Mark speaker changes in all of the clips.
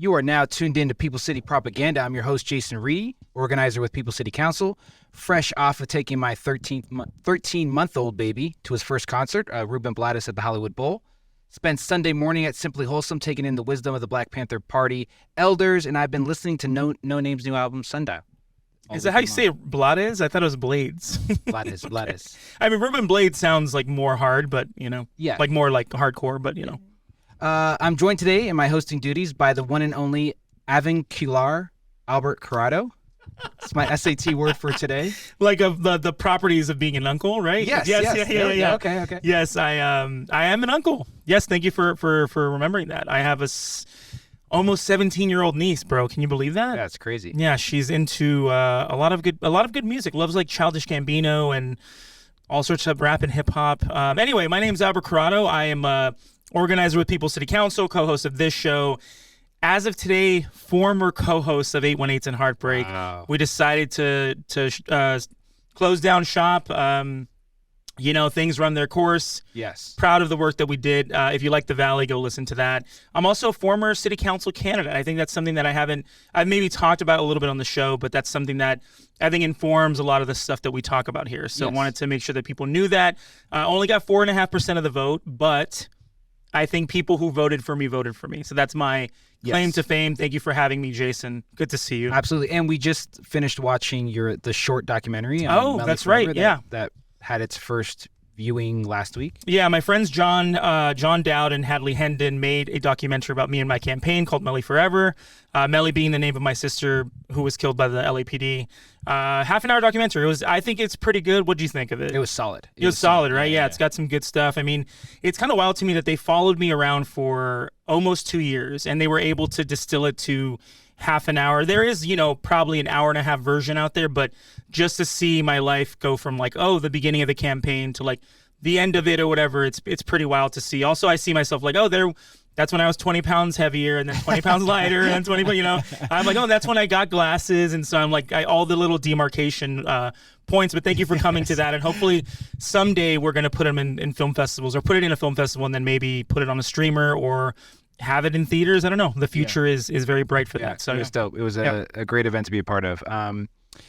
Speaker 1: You are now tuned in to People City Propaganda. I'm your host, Jason Reedy, organizer with People City Council, fresh off of taking my 13-month-old baby to his first concert, Ruben Blades at the Hollywood Bowl. Spent Sunday morning at Simply Wholesome, taking in the wisdom of the Black Panther Party elders, and I've been listening to No Name's new album, Sundial.
Speaker 2: Is that how you say it, Blades? I thought it was Blades.
Speaker 1: Blades.
Speaker 2: I mean, Ruben Blades sounds like more hard, but,
Speaker 1: Yeah.
Speaker 2: like more like hardcore, but,
Speaker 1: I'm joined today in my hosting duties by the one and only Avuncular Albert Corrado. It's my SAT word for today.
Speaker 2: Like of the properties of being an uncle, right?
Speaker 1: Yes.
Speaker 2: Yeah.
Speaker 1: Okay.
Speaker 2: Yes, I am an uncle. Yes, thank you for remembering that. I have a almost 17-year-old niece, bro. Can you believe that?
Speaker 1: That's crazy.
Speaker 2: Yeah, she's into a lot of good music. Loves like Childish Gambino and all sorts of rap and hip hop. Anyway, my name's Albert Corrado. I am organizer with People City Council, co-host of this show. As of today, former co-host of 818s and Heartbreak.
Speaker 1: Wow.
Speaker 2: We decided to close down shop. Things run their course.
Speaker 1: Yes.
Speaker 2: Proud of the work that we did. If you like The Valley, go listen to that. I'm also a former city council candidate. I think that's something that I've maybe talked about a little bit on the show, but that's something that I think informs a lot of the stuff that we talk about here. So I wanted to make sure that people knew that. Only got 4.5% of the vote, but I think people who voted for me. So that's my claim to fame. Thank you for having me, Jason. Good to see you.
Speaker 1: Absolutely. And we just finished watching the short documentary.
Speaker 2: Oh, that's right.
Speaker 1: That had its first viewing last week.
Speaker 2: Yeah, my friends John Dowd and Hadley Hendon made a documentary about me and my campaign called Melly Forever. Melly being the name of my sister who was killed by the LAPD. Half an hour documentary. I think it's pretty good. What do you think of it?
Speaker 1: It was solid.
Speaker 2: It was solid, right? Yeah, it's got some good stuff. I mean, it's kind of wild to me that they followed me around for almost 2 years and they were able to distill it to half an hour. There is, probably an hour and a half version out there, but just to see my life go from the beginning of the campaign to the end of it or whatever, it's pretty wild to see. Also, I see myself that's when I was 20 pounds heavier and then 20 pounds lighter and then 20, I'm like, that's when I got glasses. And so I'm like, all the little demarcation points, but thank you for coming to that. And hopefully someday we're going to put them in film festivals or put it in a film festival and then maybe put it on a streamer or have it in theaters. I don't know. The future is very bright for that. So
Speaker 1: it was dope. It was a great event to be a part of.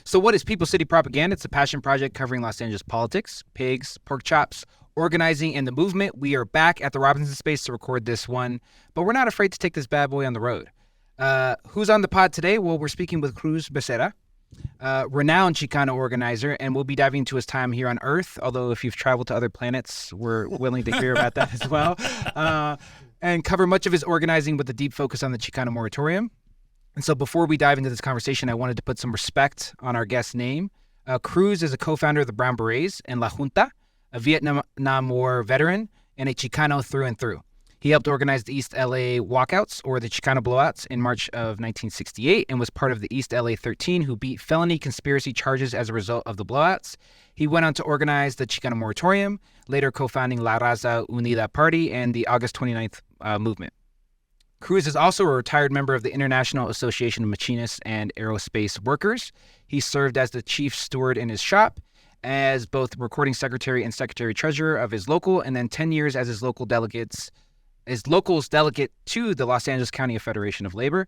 Speaker 1: So what is People City Propaganda? It's a passion project covering Los Angeles politics, pigs, pork chops, organizing, and the movement. We are back at the Robinson Space to record this one, but we're not afraid to take this bad boy on the road. Who's on the pod today? Well, we're speaking with Cruz Becerra, renowned Chicano organizer, and we'll be diving into his time here on Earth, although if you've traveled to other planets, we're willing to hear about that as well. And cover much of his organizing with a deep focus on the Chicano moratorium. And so before we dive into this conversation, I wanted to put some respect on our guest's name. Cruz is a co-founder of the Brown Berets and La Junta, a Vietnam War veteran and a Chicano through and through. He helped organize the East LA walkouts, or the Chicano Blowouts, in March of 1968 and was part of the East LA 13 who beat felony conspiracy charges as a result of the blowouts. He went on to organize the Chicano Moratorium, later co-founding La Raza Unida Party and the August 29th movement. Cruz is also a retired member of the International Association of Machinists and Aerospace Workers. He served as the chief steward in his shop, as both recording secretary and secretary treasurer of his local, and then 10 years as his local's delegate to the Los Angeles County Federation of Labor.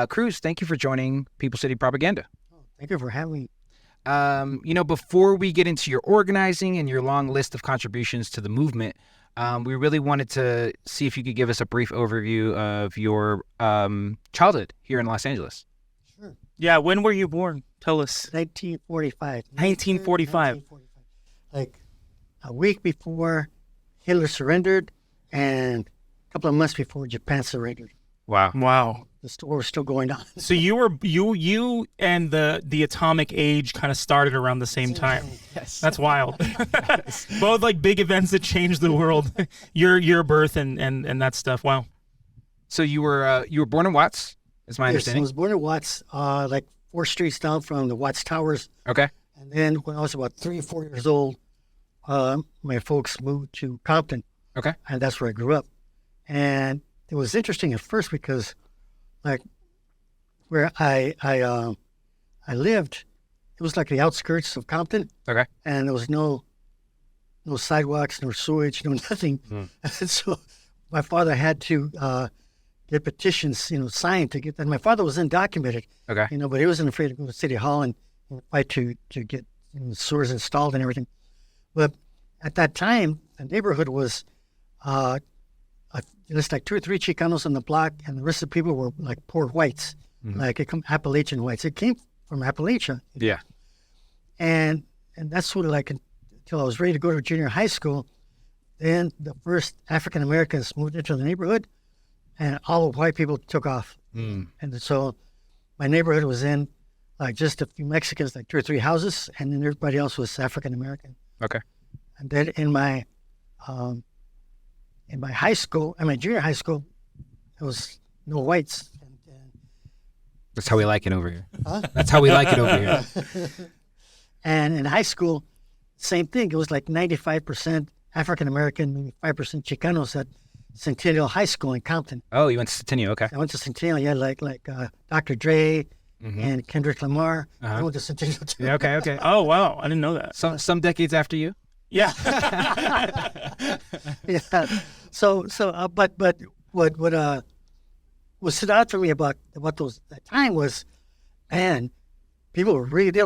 Speaker 1: Cruz, thank you for joining People City Propaganda.
Speaker 3: Oh, thank you for having me.
Speaker 1: Before we get into your organizing and your long list of contributions to the movement, we really wanted to see if you could give us a brief overview of your childhood here in Los Angeles.
Speaker 3: Sure.
Speaker 2: Yeah, when were you born? Tell us.
Speaker 3: 1945.
Speaker 2: 1945.
Speaker 3: Like a week before Hitler surrendered and a couple of months before Japan surrendered.
Speaker 2: Wow.
Speaker 3: The war was still going on.
Speaker 2: So you and the atomic age kind of started around the same time.
Speaker 3: Yes.
Speaker 2: That's wild. Both big events that changed the world. Your birth and that stuff. Wow.
Speaker 1: So you were born in Watts, is my understanding.
Speaker 3: I was born in Watts, 4 streets down from the Watts Towers.
Speaker 1: Okay.
Speaker 3: And then when I was about 3 or 4 years old, my folks moved to Compton.
Speaker 1: Okay.
Speaker 3: And that's where I grew up. And it was interesting at first because, where I lived, it was like the outskirts of Compton.
Speaker 1: Okay.
Speaker 3: And there was no sidewalks, no sewage, no nothing. And so my father had to get petitions, signed to get that. My father was undocumented,
Speaker 1: Okay.
Speaker 3: but he wasn't afraid to go to City Hall and fight to get sewers installed and everything. But at that time, the neighborhood was just like 2 or 3 Chicanos on the block, and the rest of the people were like poor whites, like Appalachian whites. It came from Appalachia.
Speaker 1: Yeah.
Speaker 3: And that's sort of like until I was ready to go to junior high school. Then the first African Americans moved into the neighborhood, and all the white people took off. And so my neighborhood was in like just a few Mexicans, like 2 or 3 houses, and then everybody else was African American.
Speaker 1: Okay.
Speaker 3: And then in my high school, in my junior high school, there was no whites.
Speaker 1: That's how we like it over here.
Speaker 3: Huh?
Speaker 1: That's how we like it over here.
Speaker 3: And in high school, same thing. It was like 95% African American, maybe 5% Chicanos at Centennial High School in Compton.
Speaker 1: Oh, you went to Centennial. Okay.
Speaker 3: I went to Centennial. Yeah, like Dr. Dre and Kendrick Lamar. I went to Centennial too.
Speaker 1: Yeah, okay.
Speaker 2: Oh, wow. I didn't know that.
Speaker 1: Some decades after you.
Speaker 2: Yeah.
Speaker 3: Yeah. So, but what stood out for me about that time was, man, people were really,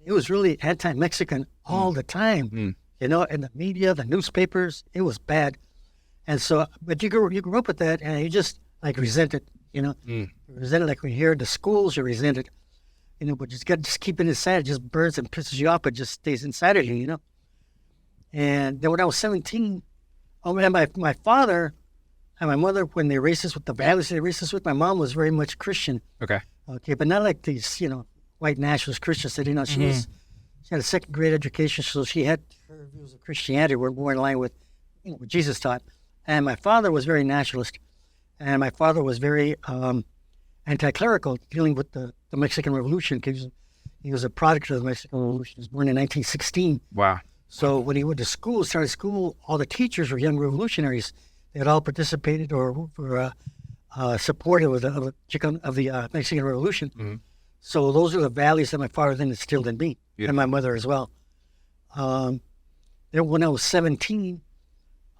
Speaker 3: it was really anti-Mexican all the time. In the media, the newspapers, it was bad. And so, but you grew up with that, and you just like resent it. You resent it, like when you hear it in the schools, you resent it. But just keep it inside. It just burns and pisses you off. It just stays inside of you. And then when I was 17, my father and my mother, when they raised us with the values they raised us with, my mom was very much Christian.
Speaker 1: Okay.
Speaker 3: Okay, but not like these, white nationalist Christians. That, she had a second grade education, so she had her views of Christianity were more in line with, what Jesus taught. And my father was very nationalist, and my father was very anti-clerical, dealing with the Mexican Revolution, because he was a product of the Mexican Revolution. He was born in 1916.
Speaker 1: Wow.
Speaker 3: So when he went to school, started school, all the teachers were young revolutionaries. They had all participated or were supportive of the Mexican Revolution. So those are the values that my father then instilled in me, and my mother as well. Then when I was 17,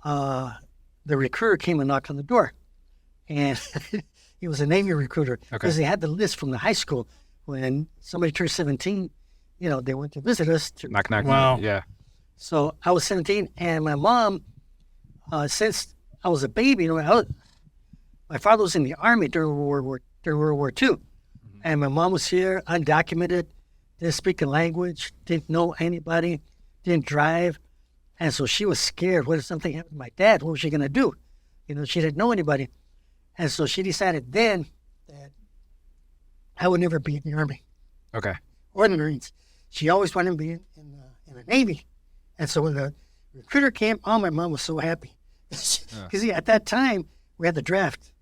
Speaker 3: the recruiter came and knocked on the door. And he was a Navy recruiter, because they had the list from the high school. When somebody turned 17, they went to visit us.
Speaker 1: Knock.
Speaker 2: Wow.
Speaker 1: Yeah.
Speaker 3: So I was 17, and my mom, since I was a baby, my father was in the Army during World War II. And my mom was here, undocumented, didn't speak a language, didn't know anybody, didn't drive. And so she was scared. What if something happened to my dad? What was she going to do? She didn't know anybody. And so she decided then that I would never be in the Army.
Speaker 1: Okay.
Speaker 3: Or the Marines. She always wanted to be in the Navy. And so when the recruiter came, my mom was so happy. Because at that time, we had the draft.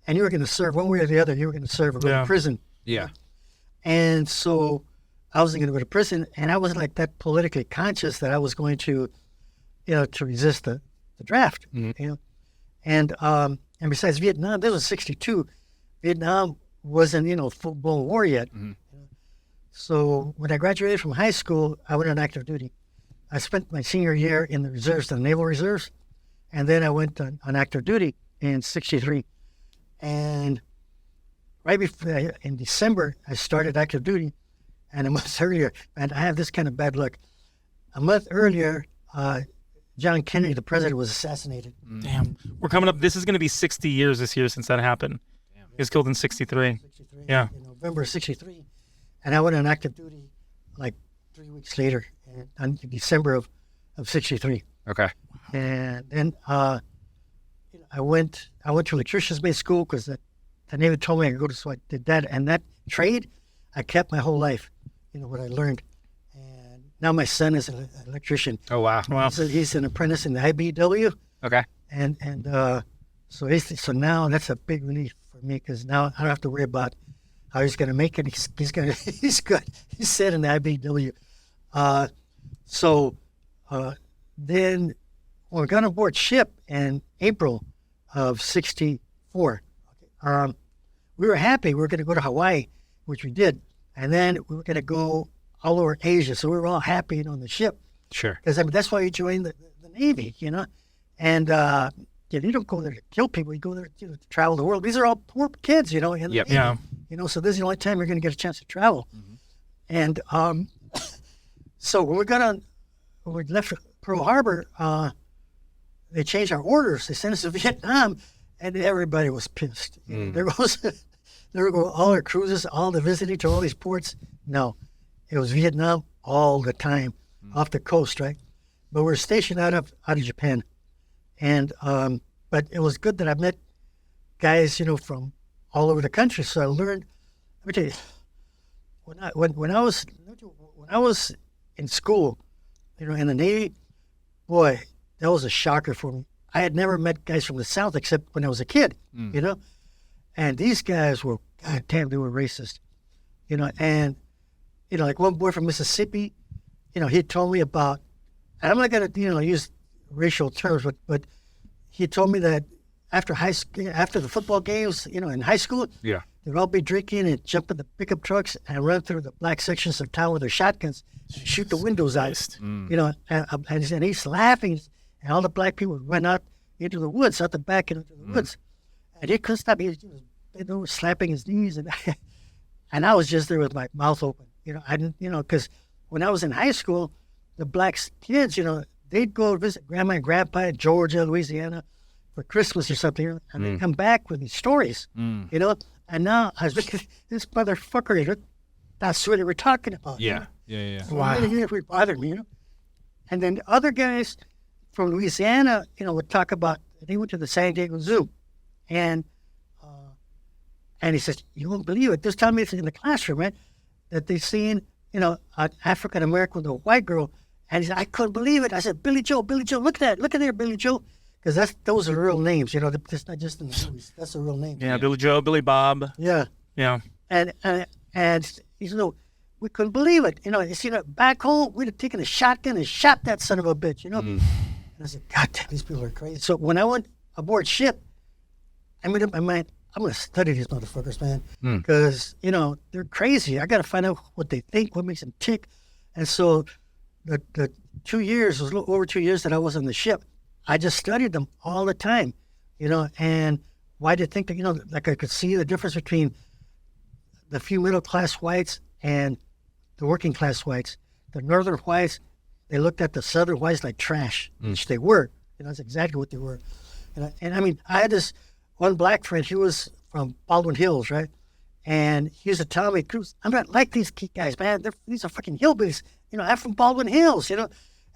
Speaker 3: And you were going to serve one way or the other. You were going to serve or go to prison.
Speaker 1: Yeah.
Speaker 3: And so I wasn't going to go to prison. And I wasn't like that politically conscious that I was going to, to resist the draft. And besides Vietnam, this was 62. Vietnam wasn't, full-blown war yet. So when I graduated from high school, I went on active duty. I spent my senior year in the reserves, the Naval Reserves, and then I went on active duty in 63. And right before, in December, I started active duty, and a month earlier, and I have this kind of bad luck. A month earlier, John Kennedy, the president, was assassinated.
Speaker 2: Damn. We're coming up. This is going to be 60 years this year since that happened. Damn. He was killed in 63. Yeah.
Speaker 3: In November of 63. And I went on active duty like 3 weeks later, in December of 63.
Speaker 1: Okay.
Speaker 3: And then I went to electrician's-based school because the Navy told me I could go to, so I did that. And that trade, I kept my whole life, what I learned. And now my son is an electrician.
Speaker 1: Oh, wow.
Speaker 3: He's an apprentice in the IBW.
Speaker 1: Okay.
Speaker 3: And so now that's a big relief for me, because now I don't have to worry about how he's going to make it. He's good. He's set in the IBW. Then when we got on board ship in April of 64, we were happy. We were going to go to Hawaii, which we did. And then we were going to go all over Asia. So we were all happy on the ship.
Speaker 1: Sure.
Speaker 3: Because that's why you joined the Navy, And you don't go there to kill people. You go there to travel the world. These are all poor kids, in the
Speaker 1: Yep.
Speaker 3: Navy, so this is the only time you're going to get a chance to travel. And so when we left Pearl Harbor, they changed our orders. They sent us to Vietnam, and everybody was pissed. There go all our cruises, all the visiting to all these ports. No, it was Vietnam all the time, off the coast, right? But we were stationed out of Japan, and but it was good that I met guys, from all over the country. So I learned. Let me tell you, when I was in school, in the Navy, boy, that was a shocker for me. I had never met guys from the South except when I was a kid, and these guys were, goddamn, they were racist, and like one boy from Mississippi, he told me about, and I'm not gonna use racial terms, but he told me that after the football games, in high school, they'd all be drinking and jump in the pickup trucks and run through the black sections of town with their shotguns and shoot the windows out. And he's laughing, and all the black people would run out into the woods, out the back into the woods. And he couldn't stop. He was slapping his knees, and I was just there with my mouth open. I didn't, because when I was in high school, the black kids, they'd go visit grandma and grandpa in Georgia, Louisiana for Christmas or something, and they'd come back with these stories, And now I was looking at this motherfucker, that's what they were talking about.
Speaker 1: Yeah.
Speaker 3: Wow. It bothered me, And then the other guys from Louisiana, would talk about, they went to the San Diego Zoo, and he says, you won't believe it. This time it's in the classroom, right, that they seen, an African American with a white girl, and he said, I couldn't believe it. I said, Billy Joe, look at there, Billy Joe, because those are real names, it's not just in the movies. That's a real name.
Speaker 2: Yeah, Billy Joe, Billy Bob.
Speaker 3: Yeah. And he said, no, we couldn't believe it. You see, back home, we'd have taken a shotgun and shot that son of a bitch, And I said, God damn, these people are crazy. So when I went aboard ship, I made up my mind, I'm going to study these motherfuckers, man, because, they're crazy. I got to find out what they think, what makes them tick. And so the 2 years, it was a little over 2 years that I was on the ship, I just studied them all the time, and why did they think that, like I could see the difference between the few middle-class whites and the working-class whites. The northern whites, they looked at the southern whites like trash, which they were. That's exactly what they were. And I mean, I had this one black friend, he was from Baldwin Hills, right? And he used to tell me, Cruz, I'm not like these guys, man. These are fucking hillbillies. I'm from Baldwin Hills, And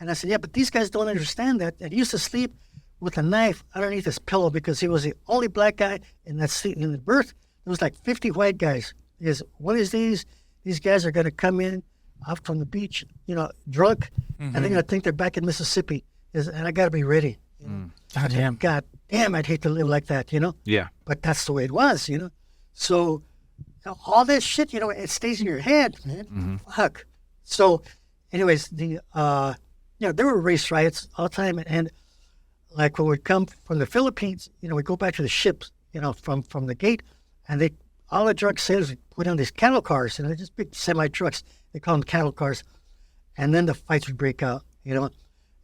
Speaker 3: I said, yeah, but these guys don't understand that. And he used to sleep with a knife underneath his pillow because he was the only black guy in that seat. In the berth, there was like 50 white guys. Because one of these guys are going to come in off from the beach, drunk, and they're going to think they're back in Mississippi. And I got to be ready. God damn, I'd hate to live like that,
Speaker 1: Yeah.
Speaker 3: But that's the way it was, So all this shit, it stays in your head, man. Fuck. So, anyways, there were race riots all the time, and like when we come from the Philippines, we go back to the ships, from the gate, and all the drunk sailors would put on these cattle cars, they're just big semi trucks. They call them cattle cars, and then the fights would break out,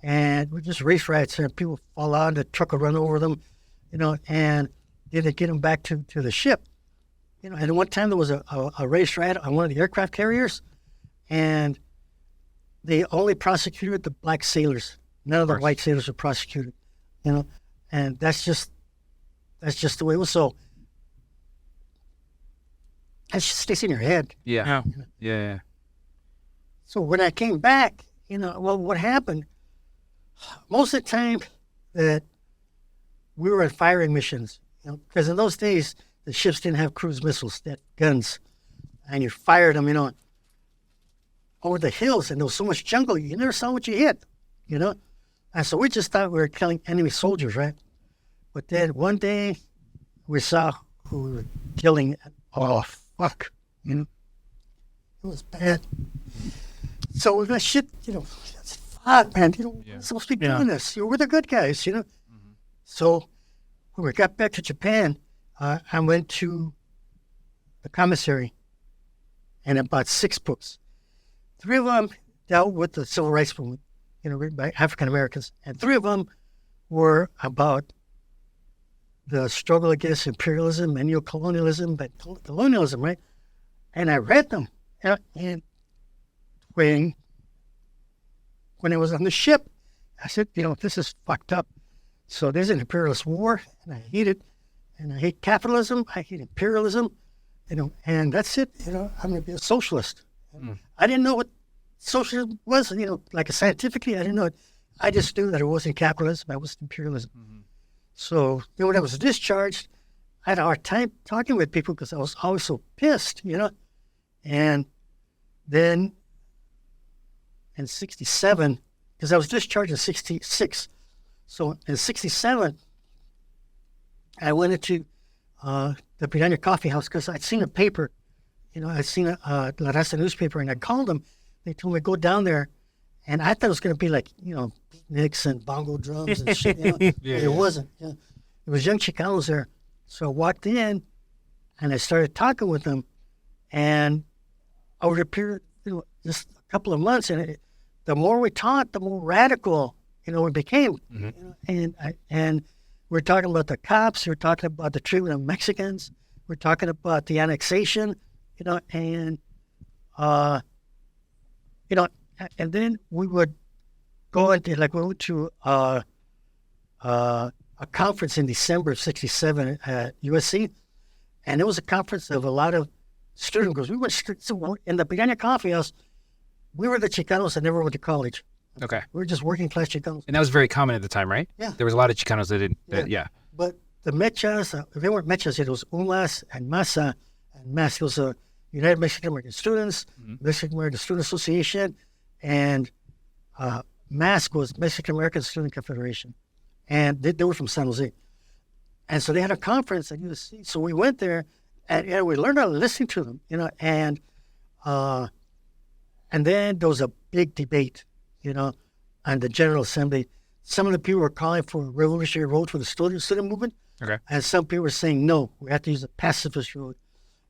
Speaker 3: and we just race riots, and people fall out, the truck would run over them, and then they get them back to the ship, And one time there was a race riot on one of the aircraft carriers, and they only prosecuted the black sailors. None of the white sailors were prosecuted, and that's just the way it was. So that just stays in your head.
Speaker 1: Yeah.
Speaker 3: So when I came back, what happened? Most of the time that we were on firing missions, because in those days the ships didn't have cruise missiles, they had guns, and you fired them, over the hills, and there was so much jungle, you never saw what you hit, And so we just thought we were killing enemy soldiers, right? But then one day we saw who we were killing. Oh, fuck, It was bad. So we're like, shit, fuck, man, we're supposed to be doing this. We're the good guys, So when we got back to Japan, I went to the commissary and I bought 6 books. 3 of them dealt with the civil rights movement, written by African Americans, and 3 of them were about the struggle against imperialism and neocolonialism, but colonialism, right? And I read them. And when I was on the ship, I said, this is fucked up. So there's an imperialist war, and I hate it. And I hate capitalism. I hate imperialism. And that's it. I'm going to be a socialist. I didn't know what socialism was, like scientifically, I didn't know it. I just knew that it wasn't capitalism, it was imperialism. So when I was discharged, I had a hard time talking with people because I was always so pissed, And then in 67, because I was discharged in 66. So in 67, I went into the Piranha Coffee House because I'd seen a paper, I'd seen a La Raza newspaper, and I called them. They told me to go down there, and I thought it was going to be like, beatniks and bongo drums and shit. It wasn't. It was young Chicanos there. So I walked in, and I started talking with them, and over a period, just a couple of months, and the more we talked, the more radical, it became. And we're talking about the cops, we're talking about the treatment of Mexicans, we're talking about the annexation, and and then we would go into, we went to a conference in December of 67 at USC, and it was a conference of a lot of student groups. We went in the Piranha Coffee House. We were the Chicanos that never went to college.
Speaker 1: Okay.
Speaker 3: We were just working class Chicanos.
Speaker 1: And that was very common at the time, right?
Speaker 3: Yeah.
Speaker 1: There was a lot of Chicanos that didn't. Yeah.
Speaker 3: But the Mechas, they weren't Mechas, it was UMAS and MASA and MAS. It was a United Mexican American Students, Mexican American Student Association, and MASC was Mexican American Student Confederation. And they were from San Jose. And so they had a conference at USC. So we went there, and we learned how to listen to them, and then there was a big debate, on the General Assembly. Some of the people were calling for a revolutionary road for the student movement.
Speaker 1: Okay.
Speaker 3: And some people were saying, no, we have to use a pacifist road.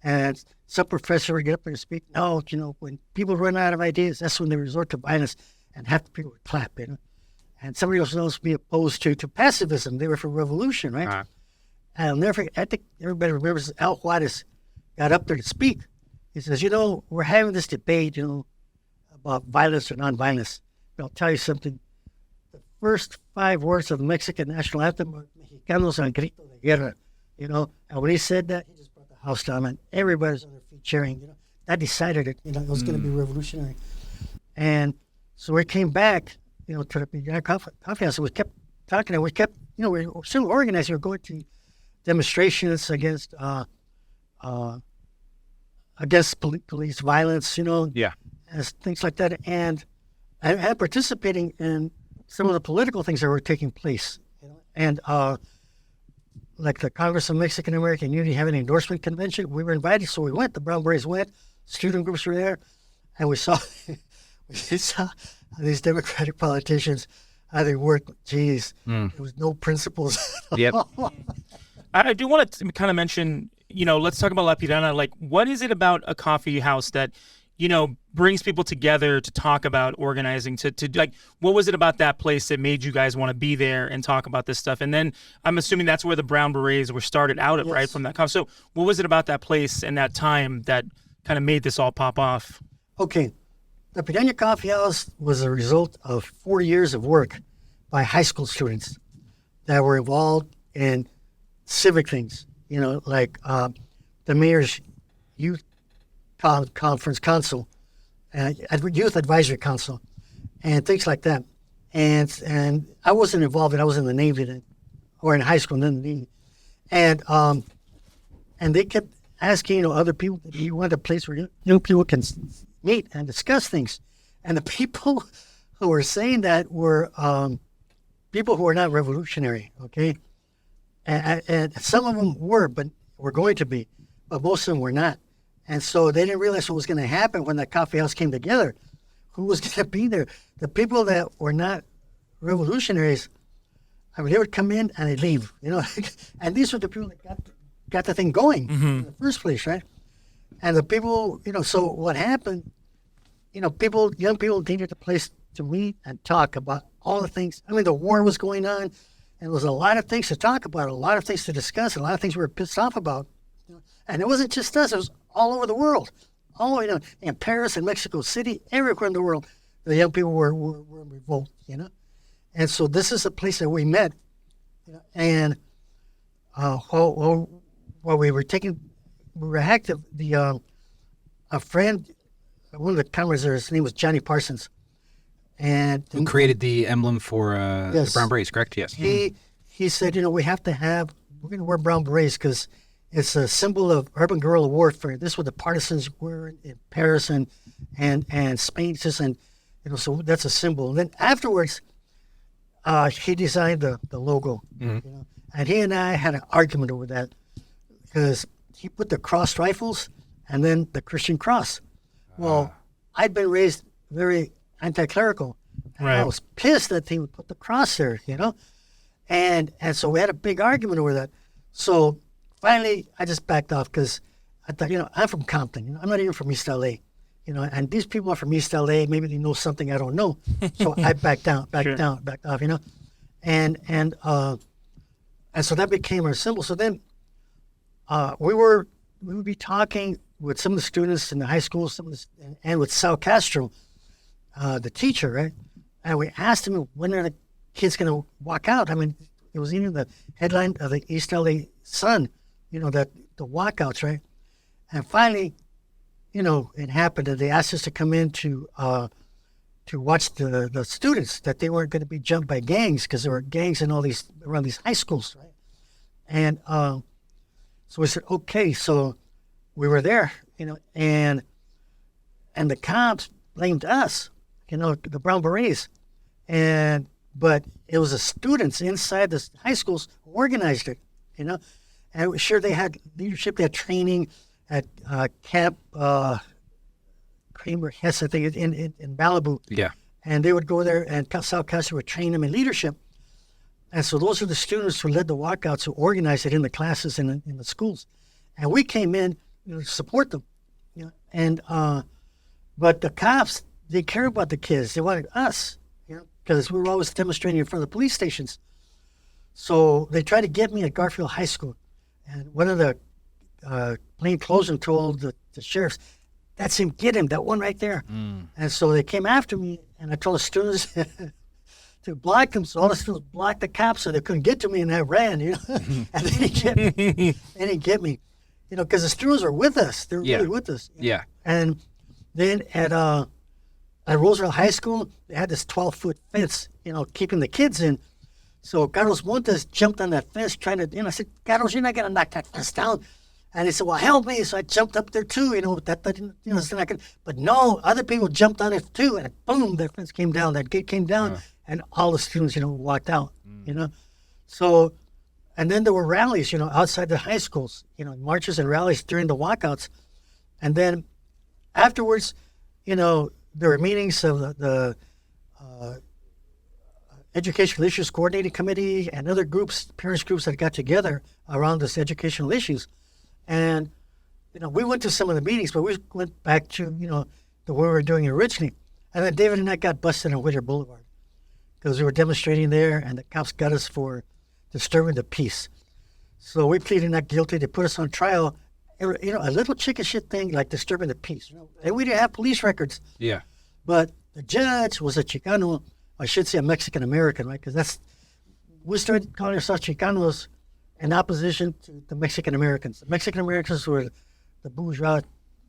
Speaker 3: And some professor would get up there and speak, no, when people run out of ideas, that's when they resort to violence, and half the people would clap, And somebody else knows to be opposed to pacifism. They were for revolution, right?
Speaker 1: Uh-huh.
Speaker 3: And I'll never forget, I think everybody remembers Al Juarez got up there to speak. He says, we're having this debate, about violence or nonviolence. But I'll tell you something. The first 5 words of the Mexican national anthem were Mexicanos al grito de guerra, And when he said that, he just brought the house down, and everybody was on their feet cheering, That decided it, it was going to be revolutionary. And so we came back, to the coffee house, and we kept talking, and we kept, we were still organizing. We were going to demonstrations against police violence, and things like that. And I had participating in some of the political things that were taking place, and like the Congress of Mexican American Unity having an endorsement convention. We were invited, so we went. The Brown Berets went. Student groups were there, and we saw these Democratic politicians how they worked. Geez, there was no principles.
Speaker 1: Yep.
Speaker 2: I do want to kind of mention, let's talk about La Piranha. Like, what is it about a coffee house that, brings people together to talk about organizing, to what was it about that place that made you guys want to be there and talk about this stuff? And then I'm assuming that's where the Brown Berets were started out at, right, from that conference. So what was it about that place and that time that kind of made this all pop off?
Speaker 3: Okay. The Piranha Coffee House was a result of 4 years of work by high school students that were involved in civic things, like the mayor's youth conference council, youth advisory council, and things like that. And I wasn't involved, and I was in the Navy then, or in high school and then the Navy. And they kept asking, other people, you want a place where young people can meet and discuss things. And the people who were saying that were people who were not revolutionary, okay? And some of them were going to be, but most of them were not. And so they didn't realize what was going to happen when that coffee house came together. Who was going to be there? The people that were not revolutionaries, they would come in and they'd leave, And these were the people that got the thing going in the first place, right? And the people, so what happened, young people needed a place to meet and talk about all the things. The war was going on, And there was a lot of things to talk about, a lot of things to discuss, a lot of things we were pissed off about. And it wasn't just us, it was all over the world. All over, in Paris and Mexico City, everywhere in the world, the young people were in revolt, And so this is a place that we met. And while we were active, a friend, one of the comrades there, his name was Johnny Parsons. And
Speaker 1: who created the emblem for the brown berets, correct? Yes.
Speaker 3: He said, we're going to wear brown berets because it's a symbol of urban guerrilla warfare. This is what the partisans were in Paris and Spain. And so that's a symbol. And then afterwards, he designed the logo. And he and I had an argument over that because he put the crossed rifles and then the Christian cross. Well, I'd been raised very anti-clerical. And
Speaker 2: right.
Speaker 3: I was pissed that he would put the cross there, And so we had a big argument over that. So finally, I just backed off because I thought, I'm from Compton. I'm not even from East LA. And these people are from East LA. Maybe they know something I don't know. So I backed off, And so that became our symbol. So then we would be talking with some of the students in the high school, and with Sal Castro, the teacher, right? And we asked him, when are the kids going to walk out? I mean, it was even the headline of the East LA Sun, that the walkouts, right? And finally, it happened that they asked us to come in to watch the students, that they weren't going to be jumped by gangs because there were gangs in around these high schools, right? And so we said, okay, so we were there, and the cops blamed us, the brown berets, but it was the students inside the high schools who organized it, and it was sure they had leadership, they had training at Camp Kramer Hess, I think, in Malibu.
Speaker 1: Yeah.
Speaker 3: And they would go there, and Sal Castro would train them in leadership. And so those are the students who led the walkouts, who organized it in the classes and in the schools. And we came in to support them. And but the cops, they care about the kids. They wanted us, because we were always demonstrating in front of the police stations. So they tried to get me at Garfield High School. And one of the plainclothesmen told the sheriffs, that's him, get him, that one right there. And so they came after me, and I told the students to block them. So all the students blocked the cops so they couldn't get to me, and I ran, and they didn't get me. Because the students were with us. They were really with us.
Speaker 1: Yeah.
Speaker 3: And then at Roosevelt High School, they had this 12-foot fence, keeping the kids in. So Carlos Montes jumped on that fence trying to, I said, Carlos, you're not going to knock that fence down. And he said, well, help me. So I jumped up there too, but no, other people jumped on it too. And boom, that fence came down, that gate came down, and all the students, walked out, So, and then there were rallies, outside the high schools, marches and rallies during the walkouts. And then afterwards, there were meetings of the Educational Issues Coordinating Committee and other groups, parents groups that got together around this educational issues. And, we went to some of the meetings, but we went back to, the way we were doing it originally. And then David and I got busted on Whittier Boulevard because we were demonstrating there, and the cops got us for disturbing the peace. So we pleaded not guilty. They put us on trial. A little chicken shit thing like disturbing the peace. And we didn't have police records.
Speaker 1: Yeah.
Speaker 3: But the judge was a Chicano, I should say a Mexican-American, right? Because we started calling ourselves Chicanos in opposition to the Mexican-Americans. The Mexican-Americans were the bourgeois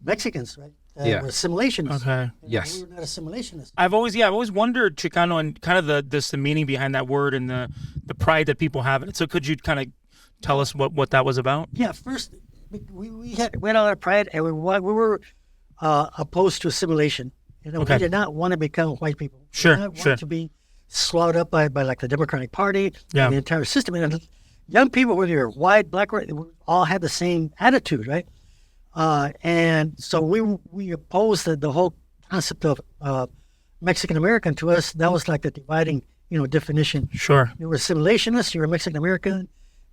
Speaker 3: Mexicans, right? Were assimilationists.
Speaker 2: Okay.
Speaker 1: Yes.
Speaker 3: We were not assimilationists.
Speaker 2: I've always wondered Chicano and kind of the meaning behind that word and the pride that people have in it. So could you kind of tell us what that was about?
Speaker 3: Yeah, first we had a lot of pride, and we were opposed to assimilation.
Speaker 2: Okay.
Speaker 3: We did not want to become white people.
Speaker 2: Sure,
Speaker 3: We did not want to be swallowed up by like the Democratic Party and the entire system. And young people, whether you're white, black, or all had the same attitude, right? And so we opposed the whole concept of Mexican American. To us, that was like the dividing, definition.
Speaker 2: Sure.
Speaker 3: You were assimilationists, you were Mexican American,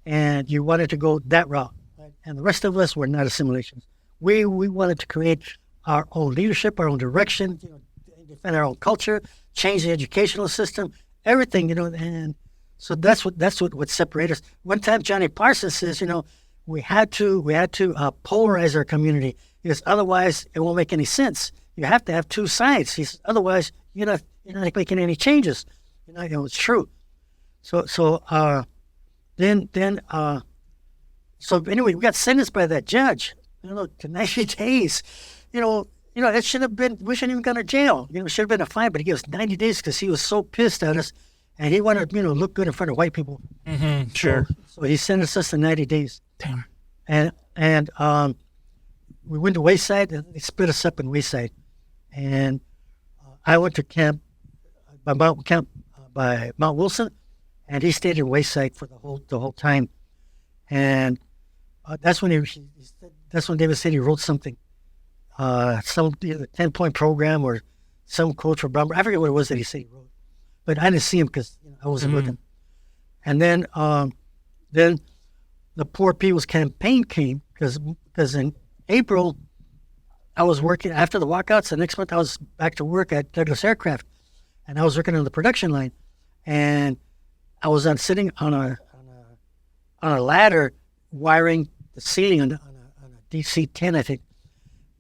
Speaker 3: and you wanted to go that route. Right? And the rest of us were not assimilationists. We wanted to create our own leadership, our own direction, defend our own culture, change the educational system, everything, And So that's what separated us. One time, Johnny Parsons says, we had to polarize our community because otherwise it won't make any sense. You have to have two sides. He says, otherwise you're not making any changes. It's true. So anyway, we got sentenced by that judge, to 90 days. It should have been, we shouldn't even gone to jail. It should have been a fine, but he gave us 90 days because he was so pissed at us and he wanted to, look good in front of white people.
Speaker 2: Mm-hmm, sure.
Speaker 3: So he sentenced us to 90 days.
Speaker 2: Damn.
Speaker 3: And we went to Wayside and they split us up in Wayside. And I went to camp by Mount Wilson, and he stayed in Wayside for the whole time. And that's when David said he wrote something, some 10-point program or some quote for Brown. I forget what it was that he said he wrote, but I didn't see him because I wasn't with him. And then the Poor People's Campaign came because in April I was working after the walkouts. The next month I was back to work at Douglas Aircraft, and I was working on the production line, and I was sitting on a ladder wiring the ceiling on a DC-10, I think,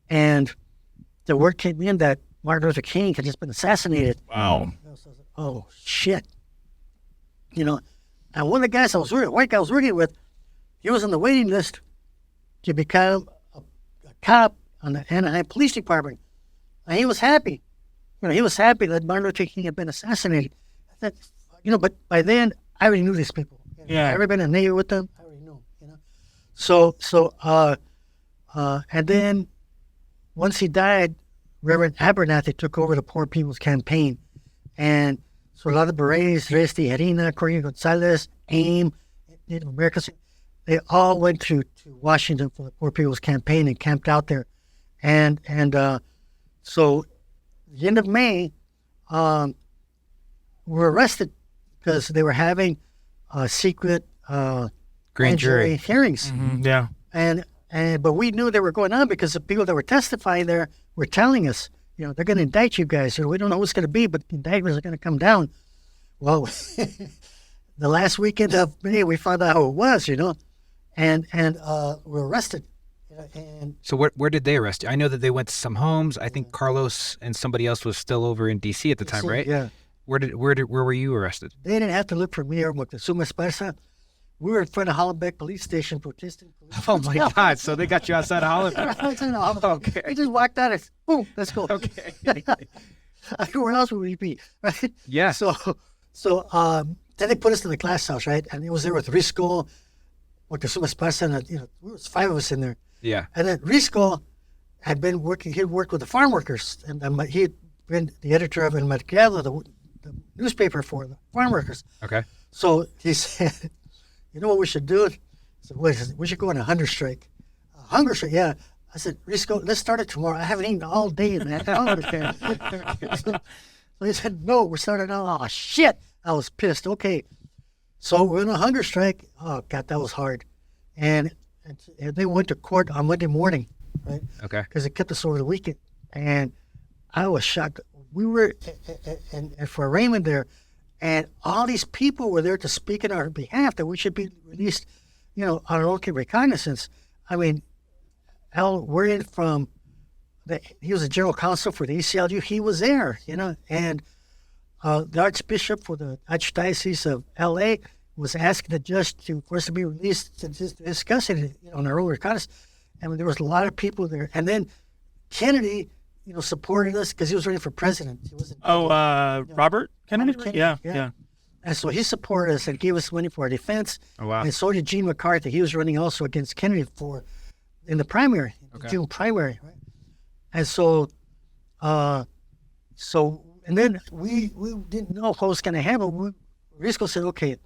Speaker 3: and the word came in that Martin Luther King had just been assassinated.
Speaker 2: Wow.
Speaker 3: So I was like, oh shit, and one of the guys white guy I was working with, he was on the waiting list to become a cop on the Anaheim Police Department, and he was happy. He was happy that Martin Luther King had been assassinated. I thought, but by then I already knew these people.
Speaker 2: Yeah.
Speaker 3: I've been a neighbor with them. I already knew. So and then once he died, Reverend Abernathy took over the Poor People's Campaign, and so a lot of Berets, Reyes Tijerina, Corey Gonzalez, AIM, Native Americans, they all went to Washington for the Poor People's Campaign and camped out there, and so the end of May, we were arrested because they were having secret
Speaker 1: grand jury
Speaker 3: hearings.
Speaker 2: Mm-hmm, yeah.
Speaker 3: But we knew they were going on because the people that were testifying there were telling us, they're going to indict you guys. We don't know what's going to be, but the indictments are going to come down. Well, the last weekend of May, we found out how it was, and we were arrested. And
Speaker 1: so where did they arrest you? I know that they went to some homes. I think Carlos and somebody else was still over in D.C. at the time, right?
Speaker 3: Yeah.
Speaker 1: Where were you arrested?
Speaker 3: They didn't have to look for me or Moctezuma Esparza. We were in front of Hollenbeck Police Station protesting.
Speaker 1: Oh my God! So they got you outside of Hollenbeck.
Speaker 3: Okay. We just walked out and boom, let's go.
Speaker 1: Okay.
Speaker 3: Where else would we be, right?
Speaker 1: Yeah.
Speaker 3: So then they put us in the glass house, right? And it was there with Risco, Moctezuma Esparza, and there was 5 of us in there.
Speaker 1: Yeah.
Speaker 3: And then Risco had been working. He'd worked with the farm workers, and he had been the editor of El Mercado, the newspaper for the farm workers.
Speaker 1: Okay.
Speaker 3: So he said, "You know what we should do?" I said, "What? We should go on a hunger strike." Hunger strike, yeah. I said, "Risco, let's start it tomorrow. I haven't eaten all day, man." So he said, "No, we're starting now." Oh shit! I was pissed. Okay, so we're on a hunger strike. Oh God, that was hard. And they went to court on Monday morning, right?
Speaker 1: Okay.
Speaker 3: Because they kept us over the weekend, and I was shocked. We were and for arraignment there, and all these people were there to speak in our behalf that we should be released, on our own recognizance. I mean, Al Warian he was a general counsel for the ACLU. He was there, and the Archbishop for the Archdiocese of L.A. was asking the judge for us to be released to discuss it on our own recognizance. And there was a lot of people there. And then Kennedy, supported us because he was running for president. He wasn't.
Speaker 2: Robert Kennedy?
Speaker 3: Kennedy,
Speaker 2: Yeah.
Speaker 3: And so he supported us and gave us money for our defense.
Speaker 1: Oh wow.
Speaker 3: And so did Gene McCarthy. He was running also against Kennedy in the primary, the June primary, right? And so, and then we didn't know what was going to happen. Risco said, "Okay,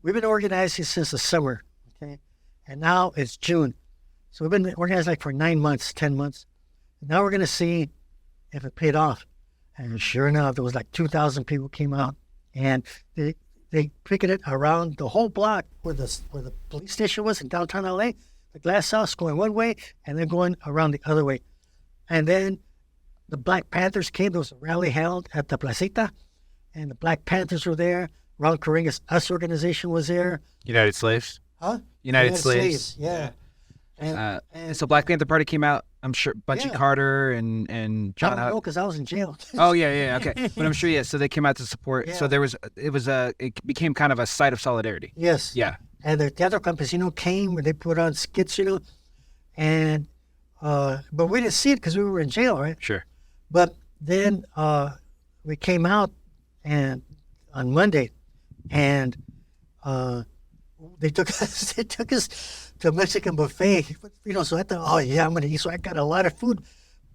Speaker 3: we've been organizing since the summer, okay, and now it's June, so we've been organizing for 9 months, 10 months. And now we're going to see if it paid off." And sure enough, there was like 2,000 people came out, and they picketed around the whole block where the police station was in downtown LA, the glass house going one way, and then going around the other way. And then the Black Panthers came. There was a rally held at the Placita, and the Black Panthers were there Ron Corringa's US organization was there.
Speaker 1: United Slaves.
Speaker 3: Huh?
Speaker 1: United Slaves.
Speaker 3: Yeah.
Speaker 1: And so Black Panther Party came out. I'm sure Bunchy
Speaker 3: Yeah.
Speaker 1: Carter and
Speaker 3: I
Speaker 1: John.
Speaker 3: don't know because I was in jail.
Speaker 1: Oh yeah, okay. But I'm sure so they came out to support.
Speaker 3: Yeah.
Speaker 1: So it became kind of a site of solidarity.
Speaker 3: Yes.
Speaker 1: Yeah.
Speaker 3: And the Teatro Campesino came where they put on skits, and but we didn't see it because we were in jail, right?
Speaker 1: Sure.
Speaker 3: But then we came out and on Monday, and they took us to a Mexican buffet. So I thought, oh yeah, I'm gonna eat. So I got a lot of food,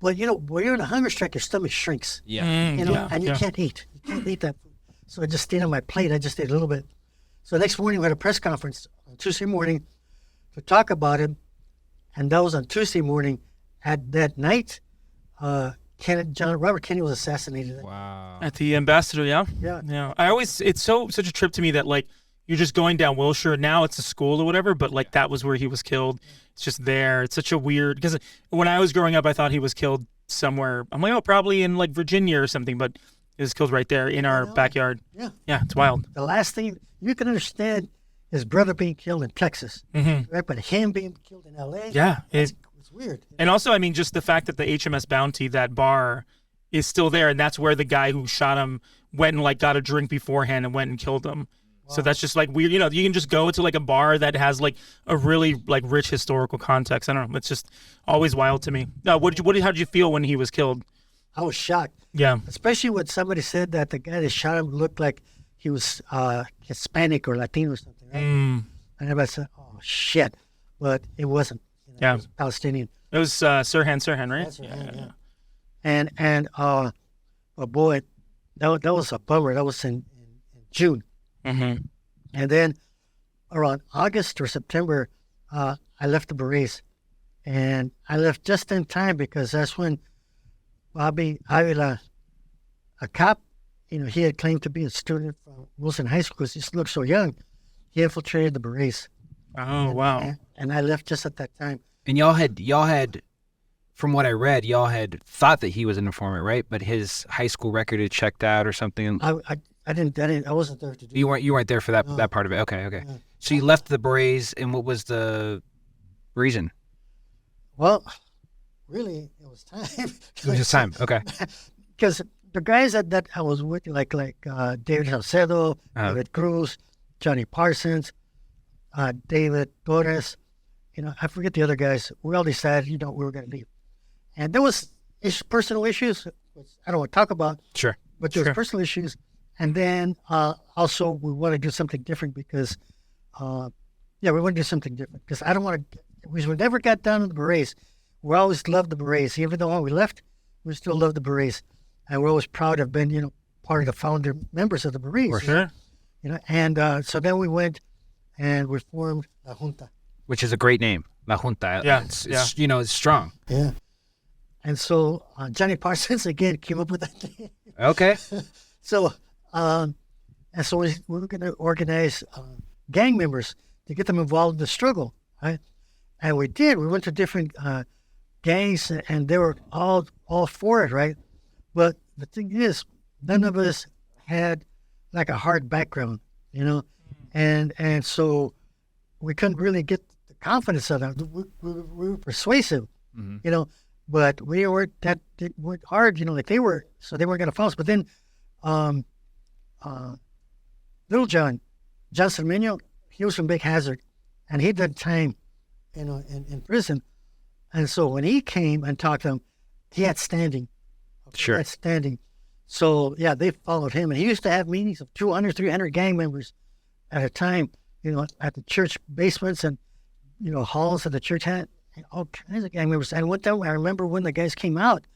Speaker 3: but when you're in a hunger strike, your stomach shrinks.
Speaker 1: Yeah.
Speaker 3: And you can't eat. You can't eat that food. So I just stayed on my plate. I just ate a little bit. So next morning we had a press conference on Tuesday morning to talk about it, and that was on Tuesday morning. At that night, Robert Kennedy was assassinated.
Speaker 1: Wow.
Speaker 2: At the ambassador, yeah.
Speaker 3: Yeah.
Speaker 2: It's such a trip to me that like you're just going down Wilshire. Now it's a school or whatever, but like that was where he was killed. It's just there. It's such a weird, because when I was growing up, I thought he was killed somewhere. I'm like, oh, probably in like Virginia or something, but he was killed right there in our backyard.
Speaker 3: Yeah.
Speaker 2: Yeah, it's wild.
Speaker 3: The last thing you can understand his brother being killed in Texas, right? But him being killed in L.A.
Speaker 2: Yeah,
Speaker 3: it's weird.
Speaker 2: and also, I mean, just the fact that the HMS Bounty, that bar, is still there, and that's where the guy who shot him went and like got a drink beforehand and went and killed him. So that's just like weird. You can just go to like a bar that has like a really like rich historical context. I don't know. It's just always wild to me. How did you feel when he was killed?
Speaker 3: I was shocked.
Speaker 2: Yeah.
Speaker 3: Especially when somebody said that the guy that shot him looked like he was Hispanic or Latino or something, right? And everybody said, oh, shit. But it wasn't.
Speaker 2: Yeah.
Speaker 3: It was Palestinian.
Speaker 2: It was Sirhan, right?
Speaker 3: That's right, yeah. And oh boy, that was a bummer. That was in June.
Speaker 2: Mm-hmm.
Speaker 3: And then around August or September, I left the Berets. And I left just in time because that's when Bobby Avila, a cop, he had claimed to be a student from Wilson High School because he looked so young. He infiltrated the Berets.
Speaker 2: Oh, wow.
Speaker 3: And I left just at that time.
Speaker 1: And y'all had, from what I read, y'all had thought that he was an informant, right? But his high school record had checked out or something.
Speaker 3: I wasn't there to do
Speaker 1: You weren't there for that part of it. Okay.
Speaker 3: Yeah.
Speaker 1: So you left the Berets, and what was the reason?
Speaker 3: Well, really, it was time.
Speaker 1: It was just time. Okay.
Speaker 3: Because the guys that I was with, like David Salcedo, David Cruz, Johnny Parsons, David Torres, I forget the other guys. We all decided, we were going to leave. And there was personal issues, which I don't want to talk about.
Speaker 1: Sure.
Speaker 3: But there was personal issues. And then also we want to do something different because, we want to do something different. Because I don't want to, we never got down to the Berets. We always loved the Berets. Even though when we left, we still loved the Berets. And we're always proud to have been, part of the founder members of the Berets.
Speaker 2: For sure.
Speaker 3: And so then we went and we formed La Junta.
Speaker 1: Which is a great name, La Junta.
Speaker 2: Yeah,
Speaker 1: It's it's strong.
Speaker 3: Yeah. And so Johnny Parsons, again, came up with that name.
Speaker 1: Okay.
Speaker 3: So, we were going to organize gang members to get them involved in the struggle, right? And we did. We went to different gangs, and they were all for it, right? But the thing is, none of us had like a hard background, and so we couldn't really get the confidence of them. We were persuasive, but we weren't hard, like they were, so they weren't going to follow us. But then Little John Cermeño, he was from Big Hazard, and he did time, in prison. And so when he came and talked to them, he had standing.
Speaker 1: Sure.
Speaker 3: He had standing. So, they followed him. And he used to have meetings of 200, 300 gang members at a time, at the church basements and, halls that the church had, and all kinds of gang members. And one time, I remember when the guys came out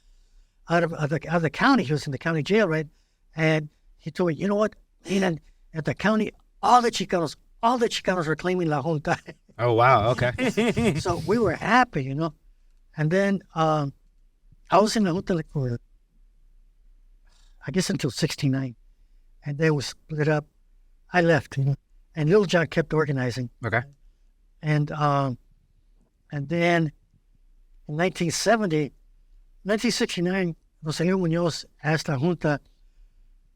Speaker 3: of the county, he was in the county jail, right? And he told me, you know what, at the county, all the Chicanos were claiming La Junta.
Speaker 1: Oh, wow. Okay.
Speaker 3: So we were happy, And then I was in La Junta for, I guess, until 1969. And then we split up. I left, and Little John kept organizing.
Speaker 1: Okay.
Speaker 3: And then in 1969, Jose Munoz asked La Junta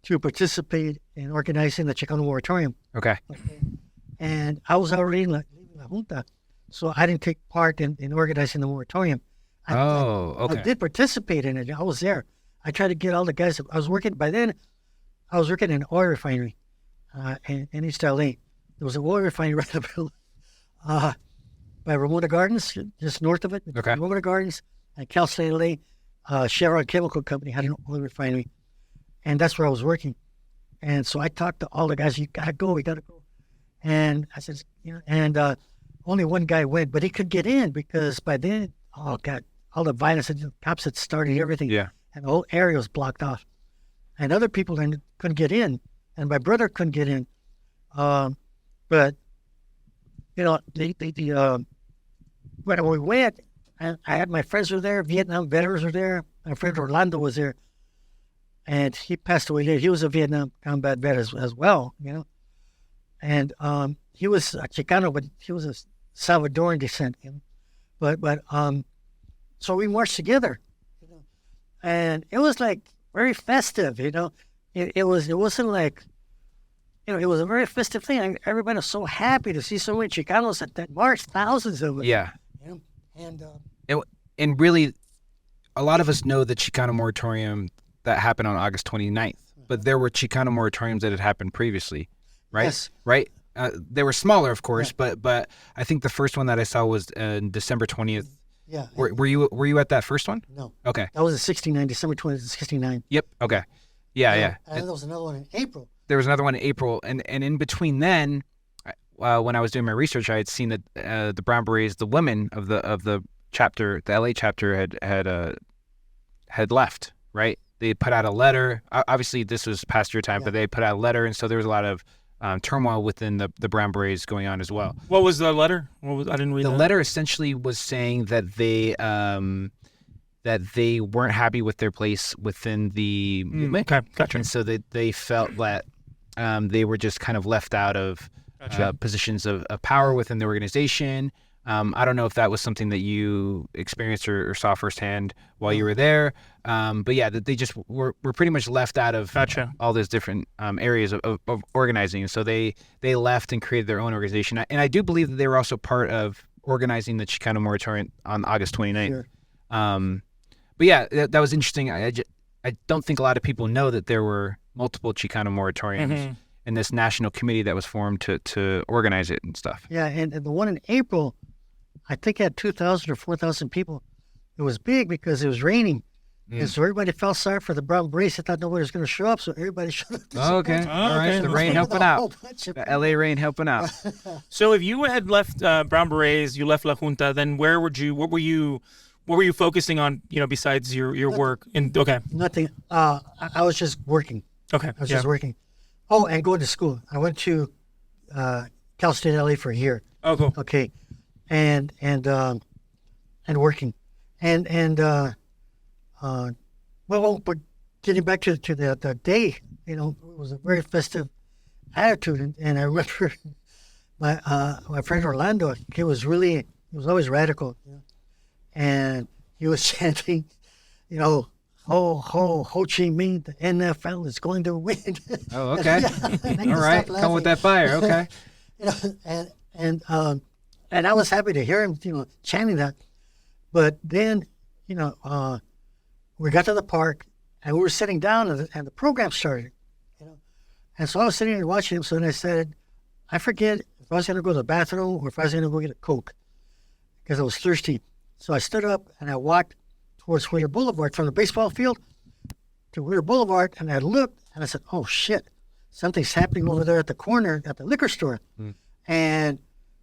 Speaker 3: to participate in organizing the Chicano moratorium.
Speaker 1: Okay.
Speaker 3: And I was already leaving La Junta, so I didn't take part in organizing the moratorium. I did participate in it. I was there. I tried to get all the guys. I was working in an oil refinery in East LA. There was an oil refinery right up by Ramona Gardens, just north of it.
Speaker 1: Okay.
Speaker 3: Ramona Gardens and Cal State LA, Chevron Chemical Company had an oil refinery, and that's where I was working. And so I talked to all the guys. You gotta go. We gotta go. And I said, only one guy went, but he could get in because by then, oh God, all the violence, the cops had started everything.
Speaker 1: Yeah.
Speaker 3: And the whole area was blocked off. And other people couldn't get in. And my brother couldn't get in. But, when we went, I had my friends were there, Vietnam veterans were there. My friend Orlando was there. And he passed away later. He was a Vietnam combat vet as well, And he was a Chicano, but he was a Salvadoran descent. But so we marched together, and it was like very festive. It wasn't like, it was a very festive thing. Everybody was so happy to see so many Chicanos that marched, thousands of them.
Speaker 1: Yeah.
Speaker 3: And
Speaker 1: really, a lot of us know the Chicano moratorium that happened on August 29th, but there were Chicano moratoriums that had happened previously, right?
Speaker 3: Yes.
Speaker 1: Right? They were smaller, of course, but I think the first one that I saw was December 20th.
Speaker 3: Yeah.
Speaker 1: Were you at that first one?
Speaker 3: No.
Speaker 1: Okay.
Speaker 3: That was in 69, December 20th, 69.
Speaker 1: Yep. Okay. Yeah.
Speaker 3: And there was another one in April.
Speaker 1: There was another one in April, and in between then, when I was doing my research, I had seen that the Brown Berets, the women of the chapter, the LA chapter, had left. Right? They put out a letter. Obviously, this was past your time, but they put out a letter, and so there was a lot of turmoil within the Brown Berets going on as well.
Speaker 2: What was the letter? I didn't read
Speaker 1: the
Speaker 2: that.
Speaker 1: letter essentially was saying that they weren't happy with their place within the movement.
Speaker 2: Okay, gotcha.
Speaker 1: And so they felt that they were just kind of left out of positions of power within the organization. I don't know if that was something that you experienced or saw firsthand while you were there. But yeah, that they just were pretty much left out of all those different areas of organizing. So they left and created their own organization. And I do believe that they were also part of organizing the Chicano moratorium on August 29th.
Speaker 3: Sure.
Speaker 1: But yeah, that was interesting. I don't think a lot of people know that there were multiple Chicano moratoriums in this national committee that was formed to organize it and stuff.
Speaker 3: Yeah, and the one in April, I think had 2,000 or 4,000 people. It was big because it was raining. And so everybody felt sorry for the Brown Berets. They thought nobody was going to show up, so everybody showed up.
Speaker 1: Okay. All right. The rain helping out. The LA rain helping out.
Speaker 2: So if you had left Brown Berets, you left La Junta, then what were you focusing on, besides your work?
Speaker 3: Nothing. I was just working.
Speaker 2: Okay.
Speaker 3: I was just working. Oh, and going to school. I went to Cal State LA for a year.
Speaker 2: Oh, cool.
Speaker 3: Okay. And working. But getting back to the day, it was a very festive attitude. And I remember my friend Orlando, he was always radical. And he was chanting, ho, ho, Ho Chi Minh, the NFL is going to win.
Speaker 1: Oh, okay. All right. Come with that fire. Okay.
Speaker 3: And I was happy to hear him, chanting that. But then, we got to the park and we were sitting down and the program started, And so I was sitting there watching him. So then I said, I forget if I was going to go to the bathroom or if I was going to go get a Coke because I was thirsty. So I stood up and I walked towards Wheeler Boulevard from the baseball field to Wheeler Boulevard. And I looked and I said, oh, shit, something's happening over there at the corner at the liquor store. And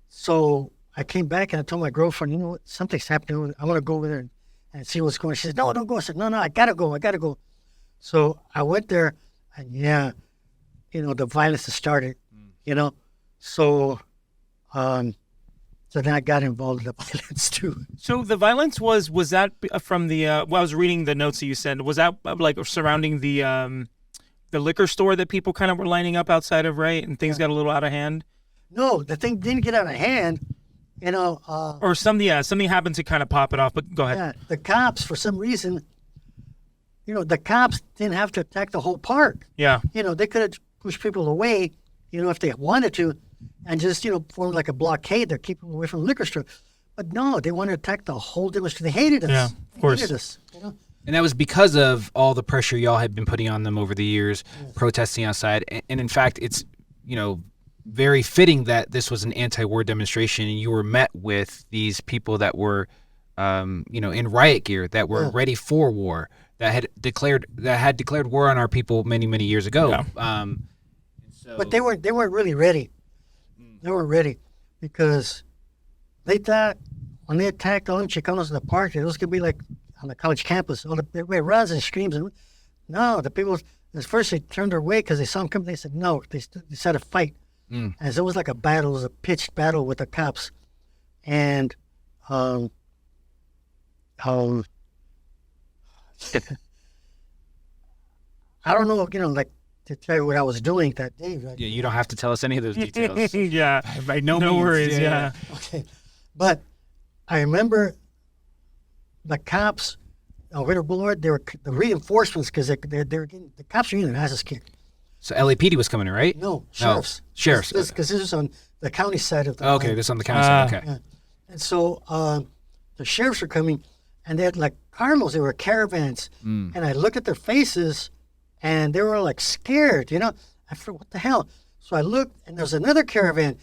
Speaker 3: so I came back and I told my girlfriend, what, something's happening over there. I want to go over there and see what's going on. She said, no, don't go. I said, no, I got to go. So I went there and the violence has started, So then I got involved in the violence too.
Speaker 2: So the violence was that from the, I was reading the notes that you said, was that like surrounding the liquor store that people kind of were lining up outside of, right? And things got a little out of hand?
Speaker 3: No, the thing didn't get out of hand,
Speaker 2: or something happened to kind of pop it off, but go ahead.
Speaker 3: Yeah, the cops, for some reason, the cops didn't have to attack the whole park.
Speaker 2: Yeah.
Speaker 3: They could have pushed people away, if they wanted to, and just, form like a blockade to keep them away from the liquor store. But no, they wanted to attack the whole demonstration. They hated us.
Speaker 2: Yeah, of course.
Speaker 3: They hated us,
Speaker 1: And that was because of all the pressure y'all had been putting on them over the years, protesting outside. And in fact, it's, very fitting that this was an anti-war demonstration and you were met with these people that were, in riot gear, that were ready for war, that had declared war on our people many, many years ago.
Speaker 2: Yeah.
Speaker 3: But they weren't really ready. They weren't ready because they thought when they attacked all them Chicanos in the park, it was going to be like on the college campus. Everybody runs and screams. And no, the people, at first they turned their way because they saw them coming. They said no. They decided to fight. And so it was like a battle. It was a pitched battle with the cops. And I don't know, to tell you what I was doing that day. Right?
Speaker 1: Yeah, you don't have to tell us any of those details.
Speaker 2: Yeah.
Speaker 1: By no
Speaker 2: No
Speaker 1: means.
Speaker 2: worries. Yeah.
Speaker 3: Okay. But I remember the cops on Ritter Boulevard, they were the reinforcements because they were getting, the cops were getting their asses kicked.
Speaker 1: So LAPD was coming in, right?
Speaker 3: No, sheriffs.
Speaker 1: Sheriffs.
Speaker 3: Because this was on the county side of the
Speaker 1: Okay, this on the county side. Okay.
Speaker 3: Yeah. And so the sheriffs were coming, and they had like carlos. They were caravans. And I looked at their faces, and they were like scared. I thought, what the hell? So I looked, and there was another caravan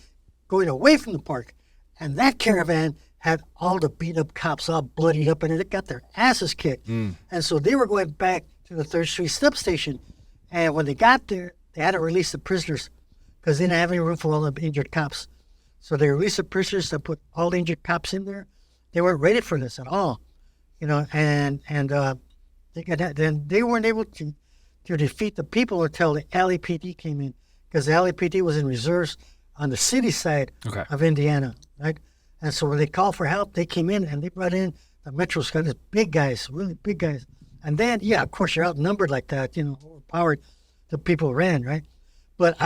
Speaker 3: going away from the park, and that caravan had all the beat up cops all bloodied up, and they got their asses kicked. And so they were going back to the 3rd Street substation. And when they got there, they had to release the prisoners because they didn't have any room for all the injured cops. So they released the prisoners to put all the injured cops in there. They weren't ready for this at all, and they got that. Then they weren't able to defeat the people until the LAPD came in because the LAPD was in reserves on the city side of Indiana, right? And so when they called for help, they came in and they brought in the Metro Scouts, big guys, really big guys. And then, of course, you're outnumbered like that, overpowered. The people ran, right? But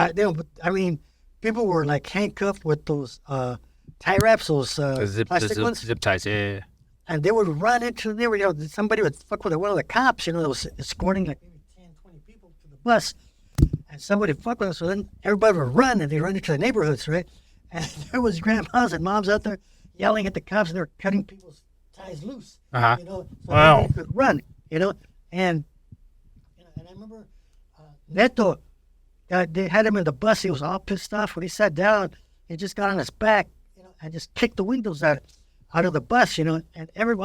Speaker 3: people were like handcuffed with those tie wraps, those plastic ones.
Speaker 1: Zip ties, yeah.
Speaker 3: And they would run into, somebody would fuck with one of the cops, that was escorting like maybe 10, 20 people to the bus. And somebody fucked with us, so then everybody would run, and they run into the neighborhoods, right? And there was grandmas and moms out there yelling at the cops, and they were cutting people's ties loose, so
Speaker 2: Wow.
Speaker 3: they could run. And I remember Neto, they had him in the bus. He was all pissed off. When he sat down, he just got on his back, and just kicked the windows out of the bus, and all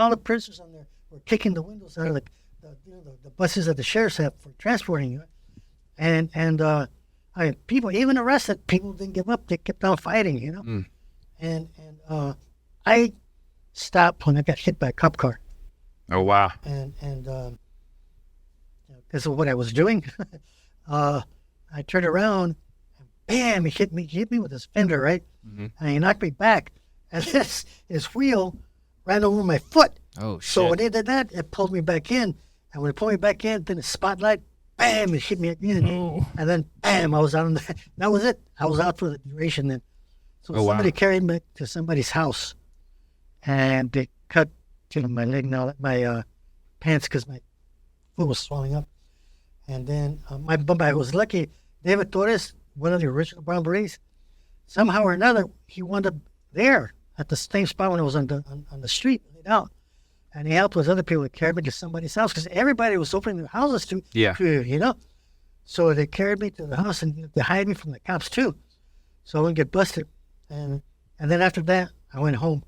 Speaker 3: the prisoners on there were kicking the windows out of the buses that the sheriffs have for transporting, and people, even arrested people, didn't give up. They kept on fighting, and I stopped when I got hit by a cop car.
Speaker 1: Oh, wow.
Speaker 3: And because of what I was doing, I turned around, and bam, he hit me with his fender, right? And he knocked me back, and his wheel ran over my foot.
Speaker 1: Oh, shit.
Speaker 3: So when he did that, it pulled me back in, and when it pulled me back in, then the spotlight, bam, it hit me again, and then bam, I was out. That was it. I was out for the duration then. So somebody carried me to somebody's house, and they cut my leg now, my pants, because my foot was swelling up. And then I was lucky. David Torres, one of the original Brown Berets, somehow or another, he wound up there at the same spot when I was on the street, laid out. And he helped with other people that carried me to somebody's house because everybody was opening their houses to. So they carried me to the house and they hired me from the cops too, so I wouldn't get busted. And then after that, I went home,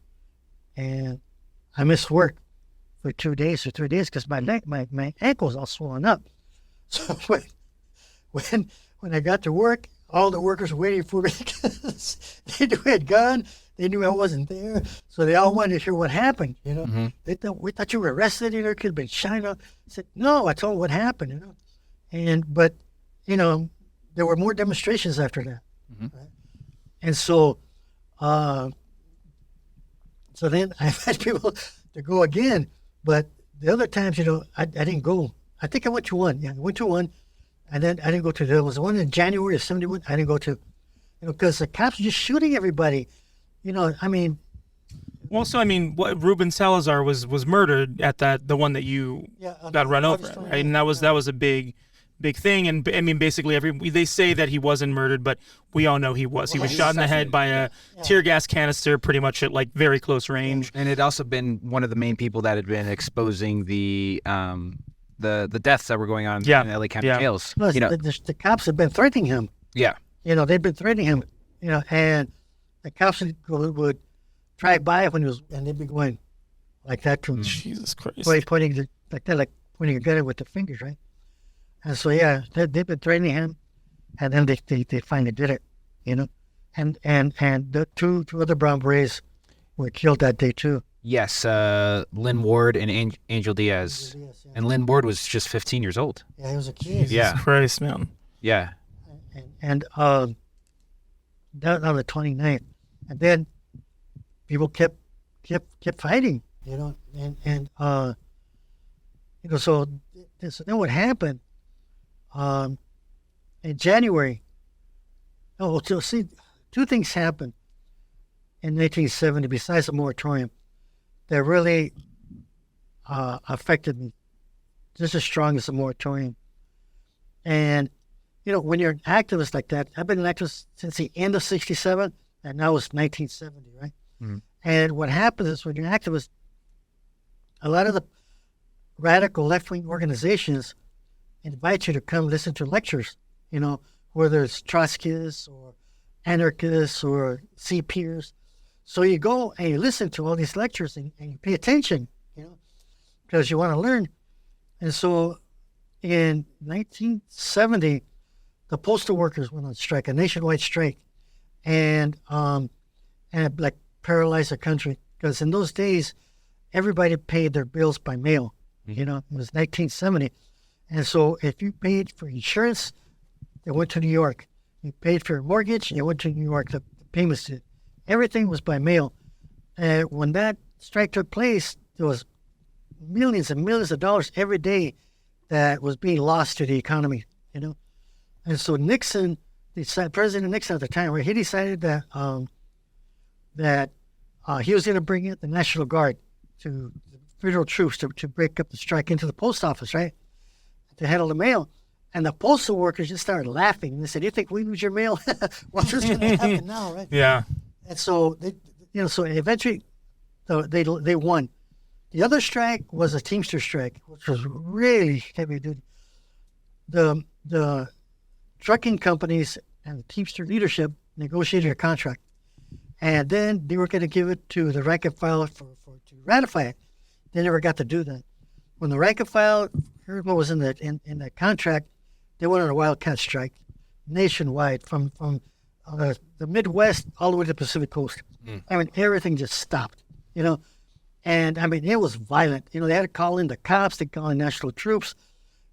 Speaker 3: and I missed work for 2 days or 3 days because my ankle was all swollen up. So when I got to work, all the workers were waiting for me because they knew I had gone. They knew I wasn't there, so they all wanted to hear what happened. They thought, we thought you were arrested. It could have been shot. I said, no, I told them what happened. But there were more demonstrations after that, right? And so then I had people to go again, but the other times, I didn't go. I think I went to one. Yeah, I went to one, and then I didn't go to the other one. There was one in January of '71. I didn't go to, because the cops were just shooting everybody.
Speaker 2: Well, so I mean, what Ruben Salazar was murdered at the one that you got run over,
Speaker 3: August
Speaker 2: right? And that was a big thing. And I mean, basically, they say that he wasn't murdered, but we all know he was. He was shot in the head by a tear gas canister, pretty much at like very close range.
Speaker 1: And it also been one of the main people that had been exposing the deaths that were going on in LA County jails.
Speaker 3: Plus,
Speaker 1: You know,
Speaker 3: the cops have been threatening him.
Speaker 1: yeah.
Speaker 3: They've been threatening him. And the cops would drive by when he was, and they'd be going like that to him.
Speaker 2: Jesus Christ.
Speaker 3: Pointing like that, like pointing a gun with their fingers, right? And so they've been threatening him, and then they finally did it, and the two other Brown Berets were killed that day too.
Speaker 1: Yes, Lynn Ward and Angel Diaz. And Lynn Ward was just 15 years old.
Speaker 3: Yeah, he was a kid.
Speaker 1: Yeah.
Speaker 2: Jesus Christ, man.
Speaker 1: Yeah.
Speaker 3: And that on the 29th, and then people kept fighting, so then what happened in January. So see, two things happened in 1970 besides the moratorium that really affected me just as strong as the moratorium. And when you're an activist like that, I've been an activist since the end of '67, and now it's 1970, right?
Speaker 1: Mhm.
Speaker 3: And what happens is when you're an activist, a lot of the radical left-wing organizations invite you to come listen to lectures, whether it's Trotskyists or anarchists or CPers. So you go and you listen to all these lectures and you pay attention, because you want to learn. And so in 1970, the postal workers went on strike, a nationwide strike, and it like paralyzed the country, because in those days, everybody paid their bills by mail. It was 1970, and so if you paid for insurance, it went to New York. You paid for your mortgage, it went to New York. The payments did. Everything was by mail. And when that strike took place, there was millions and millions of dollars every day that was being lost to the economy. And so Nixon, President Nixon at the time, he decided that he was going to bring in the National Guard, to the federal troops to break up the strike, into the post office, right, to handle the mail. And the postal workers just started laughing. They said, "You think we lose your mail? What's going to happen now, right?"
Speaker 2: Yeah.
Speaker 3: And so so eventually, they won. The other strike was a Teamster strike, which was really heavy duty. The trucking companies and the Teamster leadership negotiated a contract, and then they were going to give it to the rank and file to ratify it. They never got to do that. When the rank and file heard what was in that contract, they went on a wildcat strike nationwide from the Midwest all the way to the Pacific Coast. I mean, everything just stopped, and I mean, it was violent. They had to call in the cops, they called in national troops.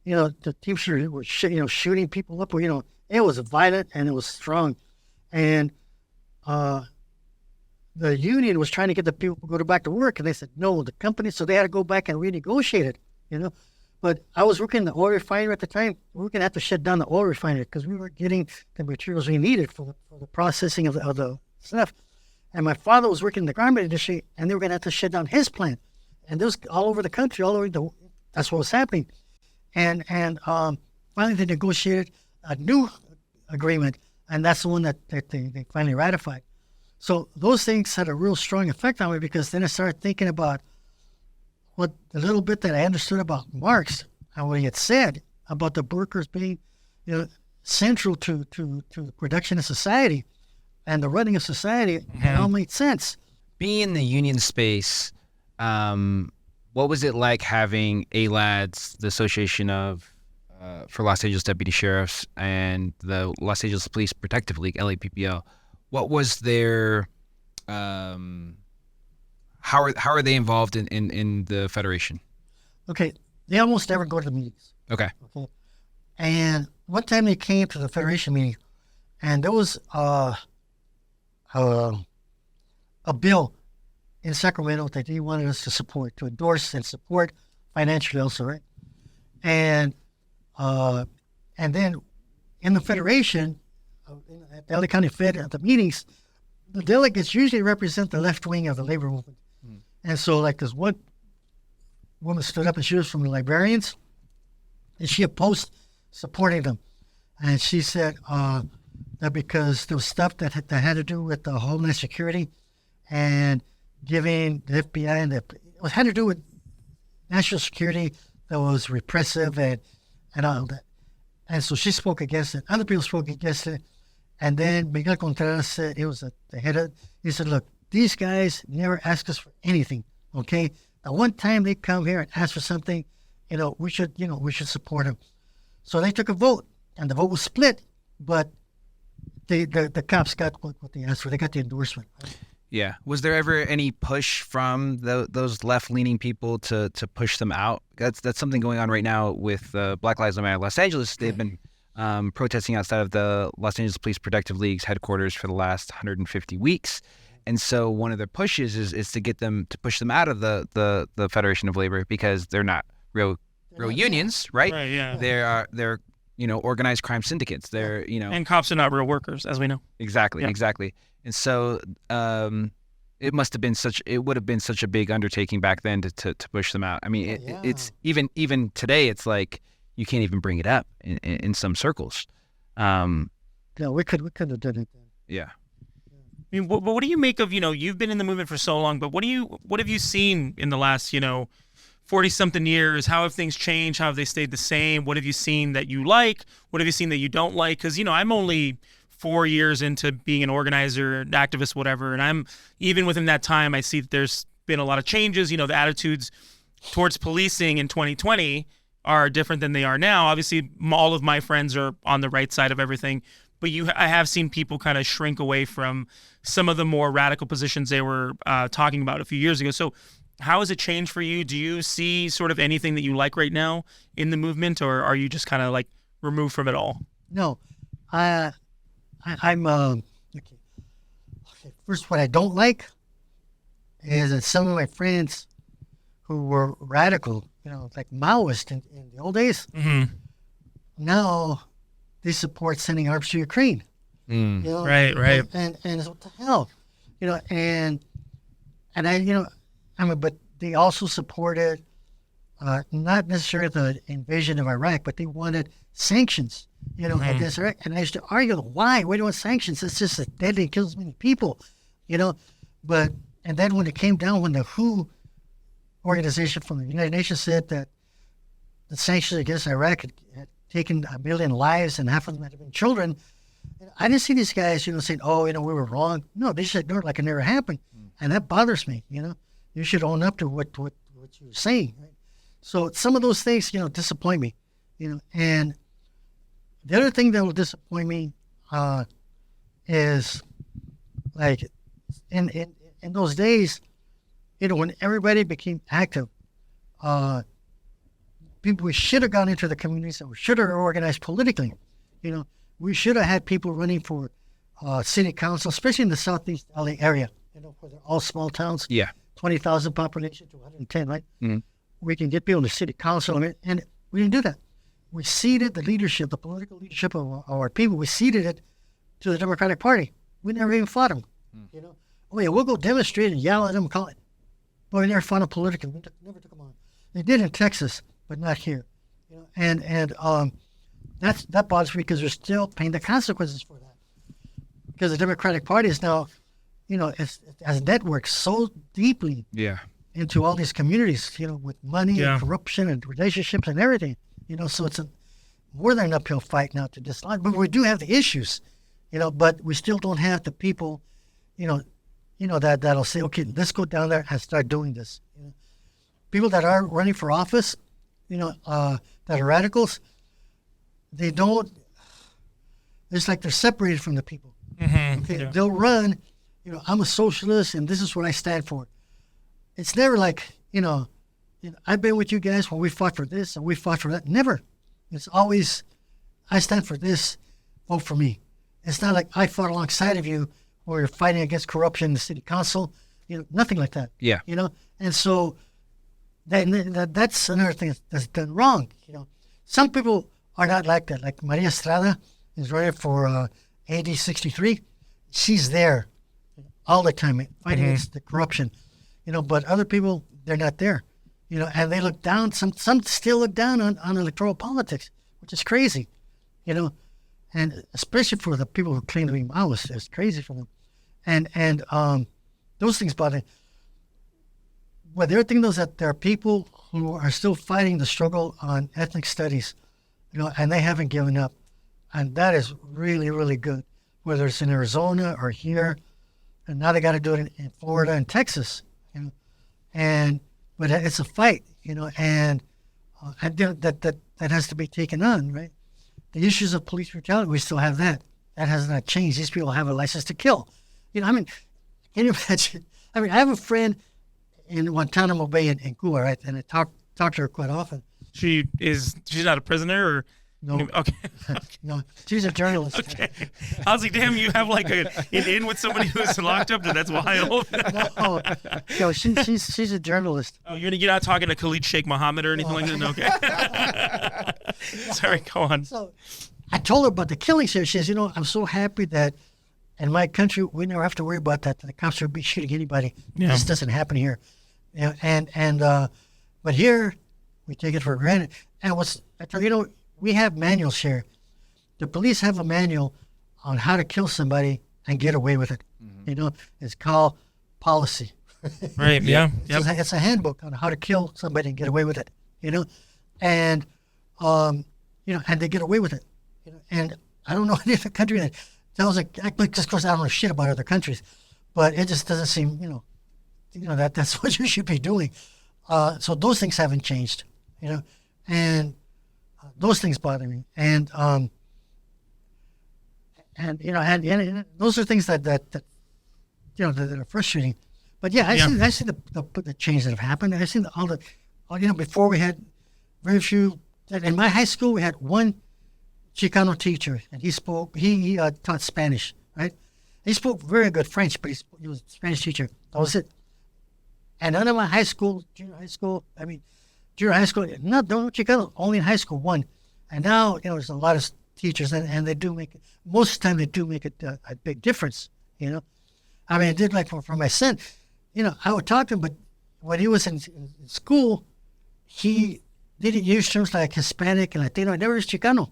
Speaker 3: The Teamsters were shooting people up. It was violent and it was strong, and the union was trying to get the people to go back to work, and they said no, the company. So they had to go back and renegotiate it. But I was working in the oil refinery at the time. We were going to have to shut down the oil refinery because we weren't getting the materials we needed for the processing of the stuff. And my father was working in the garment industry, and they were going to have to shut down his plant. And this was all over the country, that's what was happening. And finally they negotiated a new agreement, and that's the one that they finally ratified. So those things had a real strong effect on me, because then I started thinking about what the little bit that I understood about Marx and what he had said about the workers being, central to the production of society and the running of society. It all made sense.
Speaker 1: Being in the union space, what was it like having ALADS, the Association of for Los Angeles Deputy Sheriffs, and the Los Angeles Police Protective League, LAPPL? What was their how are they involved in the federation?
Speaker 3: Okay, they almost never go to the meetings.
Speaker 1: Okay.
Speaker 3: And one time they came to the federation meeting, and there was a bill in Sacramento that they wanted us to endorse and support financially also, right? And then in the federation, at the LA County Fed, at the meetings, the delegates usually represent the left wing of the labor movement. And so like this one woman stood up and she was from the librarians, and she opposed supporting them. And she said that because there was stuff that had to do with the Homeland Security and giving the FBI and it had to do with national security that was repressive and all that. And so she spoke against it. Other people spoke against it. And then Miguel Contreras said, he was the head of, he said, look, these guys never ask us for anything, okay? The one time they come here and ask for something, we should support them. So they took a vote, and the vote was split, but the cops got what they asked for. They got the endorsement. Right?
Speaker 1: Yeah. Was there ever any push from those left-leaning people to push them out? That's something going on right now with Black Lives Matter Los Angeles. They've been protesting outside of the Los Angeles Police Protective League's headquarters for the last 150 weeks. And so one of their pushes is to get them to push them out of the Federation of Labor because they're not real unions, right?
Speaker 2: Right, yeah.
Speaker 1: They're organized crime syndicates. They're
Speaker 2: and cops are not real workers, as we know.
Speaker 1: Exactly. And so it would have been such a big undertaking back then to push them out. I mean, it's even today, it's like you can't even bring it up in some circles.
Speaker 3: Yeah, we could have done it then.
Speaker 1: Yeah.
Speaker 2: I mean, what do you make of, you've been in the movement for so long, but what have you seen in the last, 40-something years? How have things changed? How have they stayed the same? What have you seen that you like? What have you seen that you don't like? Because, I'm only 4 years into being an organizer, an activist, whatever, and even within that time, I see that there's been a lot of changes. The attitudes towards policing in 2020 are different than they are now. Obviously, all of my friends are on the right side of everything, but I have seen people kind of shrink away from some of the more radical positions they were talking about a few years ago. So how has it changed for you? Do you see sort of anything that you like right now in the movement, or are you just kind of like removed from it all?
Speaker 3: No, I'm okay. First, what I don't like is that some of my friends who were radical, like Maoist in the old days, now they support sending arms to Ukraine.
Speaker 2: Right.
Speaker 3: And what the hell, and but they also supported not necessarily the invasion of Iraq, but they wanted sanctions, against Iraq. And I used to argue, why? Why do you want sanctions? It's just deadly, it kills many people, But and then when it came down, when the WHO organization from the United Nations said that the sanctions against Iraq had taken 1 million lives and half of them had been children, I didn't see these guys, saying, we were wrong. No, they just ignored it like it never happened. And that bothers me, You should own up to what you're saying. Right? So some of those things, disappoint me, And the other thing that will disappoint me is like in those days, when everybody became active, we should have gone into the communities and we should have organized politically. We should have had people running for city council, especially in the Southeast LA area, where they're all small towns.
Speaker 1: Yeah.
Speaker 3: 20,000 population to 110, right?
Speaker 1: Mm-hmm.
Speaker 3: We can get people in the city council, and we didn't do that. We ceded the leadership, the political leadership of our people. We ceded it to the Democratic Party. We never even fought them. We'll go demonstrate and yell at them and call it. But we never fought them politically. We never took them on. They did in Texas, but not here. And that bothers me because they're still paying the consequences for that. Because the Democratic Party is now, has networked so deeply into all these communities, with money and corruption and relationships and everything. So it's more than an uphill fight now to dislodge. But we do have the issues, but we still don't have the people, that'll say, okay, let's go down there and start doing this. People that are running for office, that are radicals, they don't, it's like they're separated from the people. Okay? They'll run, I'm a socialist and this is what I stand for. It's never like, I've been with you guys when we fought for this and we fought for that. Never. It's always, I stand for this, vote for me. It's not like I fought alongside of you or you're fighting against corruption in the city council. Nothing like that.
Speaker 1: Yeah.
Speaker 3: And so that's another thing that's done wrong. Some people are not like that. Like Maria Estrada is running for AD 63. She's there all the time fighting against the corruption. but other people, they're not there, and they look down. Some still look down on electoral politics, which is crazy, and especially for the people who claim to be Maoists, it's crazy for them, and those things bother me. But the other thing is that there are people who are still fighting the struggle on ethnic studies, and they haven't given up. And that is really, really good, whether it's in Arizona or here. And now they got to do it in Florida and Texas, but it's a fight, and that has to be taken on, right? The issues of police brutality, we still have that. That has not changed. These people have a license to kill. Can you imagine? I have a friend in Guantanamo Bay in Cuba, right? And I talk to her quite often.
Speaker 2: She's not a prisoner, or
Speaker 3: no?
Speaker 2: Okay.
Speaker 3: No, she's a journalist.
Speaker 2: Okay. I was like, damn, you have like an in with somebody who's locked up. That's wild.
Speaker 3: No, she's a journalist.
Speaker 2: Oh, you're not talking to Khalid Sheikh Mohammed or anything like that? Okay. Sorry, go on.
Speaker 3: So I told her about the killings here. She says, I'm so happy that in my country we never have to worry about that. The cops will be shooting anybody.
Speaker 2: Yeah.
Speaker 3: This doesn't happen here. But here we take it for granted. And we have manuals here. The police have a manual on how to kill somebody and get away with it. Mm-hmm. It's called policy.
Speaker 2: Right. Yeah.
Speaker 3: Yep. It's a handbook on how to kill somebody and get away with it. And they get away with it. And I don't know any other country that tells it. Just of course I don't know shit about other countries, but it just doesn't seem that's what you should be doing. So those things haven't changed. And those things bother me. And those are things that are frustrating. But yeah, I see the change that have happened. I've seen before we had very few. In my high school, we had one Chicano teacher, and he taught Spanish, right? He spoke very good French, but he was a Spanish teacher. That was it. And none of my junior high school, no Chicano, only in high school, one. And now, there's a lot of teachers, and they do most of the time they do make a big difference, I did like for my son, I would talk to him, but when he was in school, he didn't use terms like Hispanic and Latino, he never used Chicano,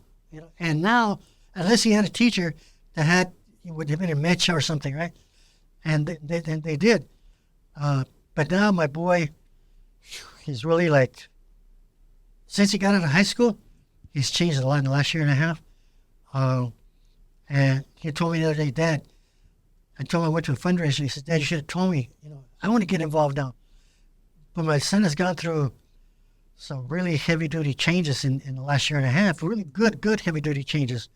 Speaker 3: and now, unless he had a teacher that would have been a mecha or something, right? And they did. But now my boy, he's really since he got out of high school, he's changed a lot in the last year and a half. And he told me the other day, Dad, I told him I went to a fundraiser. He said, Dad, you should have told me, I want to get involved now. But my son has gone through some really heavy-duty changes in the last year and a half, really good heavy-duty changes,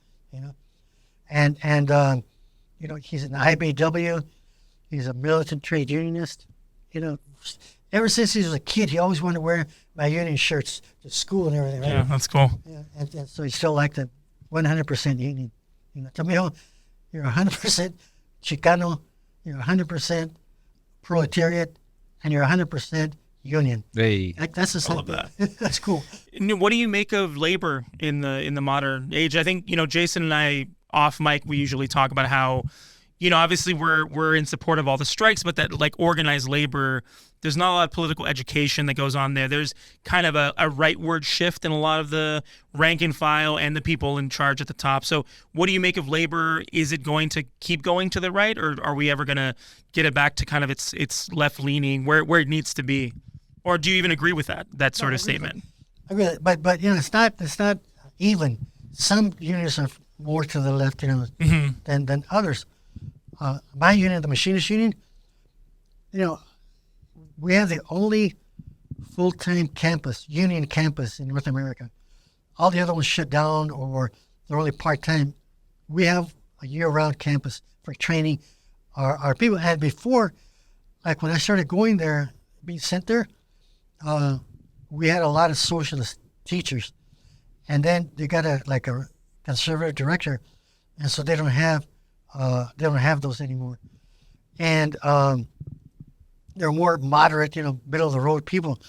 Speaker 3: And he's an IBW. He's a militant trade unionist. Ever since he was a kid, he always wanted to wear my union shirts to school and everything. Right?
Speaker 2: Yeah, that's cool.
Speaker 3: Yeah, and so he still liked the 100% union. Tell me, you're 100% Chicano, you're 100% proletariat, and you're 100% union.
Speaker 1: Hey,
Speaker 3: that's the
Speaker 2: I love that.
Speaker 3: That's cool.
Speaker 2: What do you make of labor in the modern age? I think Jason and I off mic we usually talk about how obviously we're in support of all the strikes, but that organized labor, there's not a lot of political education that goes on there. There's kind of a rightward shift in a lot of the rank and file and the people in charge at the top. So what do you make of labor? Is it going to keep going to the right, or are we ever going to get it back to kind of its left leaning where it needs to be? Or do you even agree with that sort of statement?
Speaker 3: I agree, but it's not even. Some unions are more to the left, than others. My union, the machinist union, we have the only full-time union campus in North America. All the other ones shut down or they're only part-time. We have a year-round campus for training our people. And before, when I started going there, being sent there, we had a lot of socialist teachers. And then they got a conservative director, and so they don't have those anymore. And they're more moderate, middle of the road people.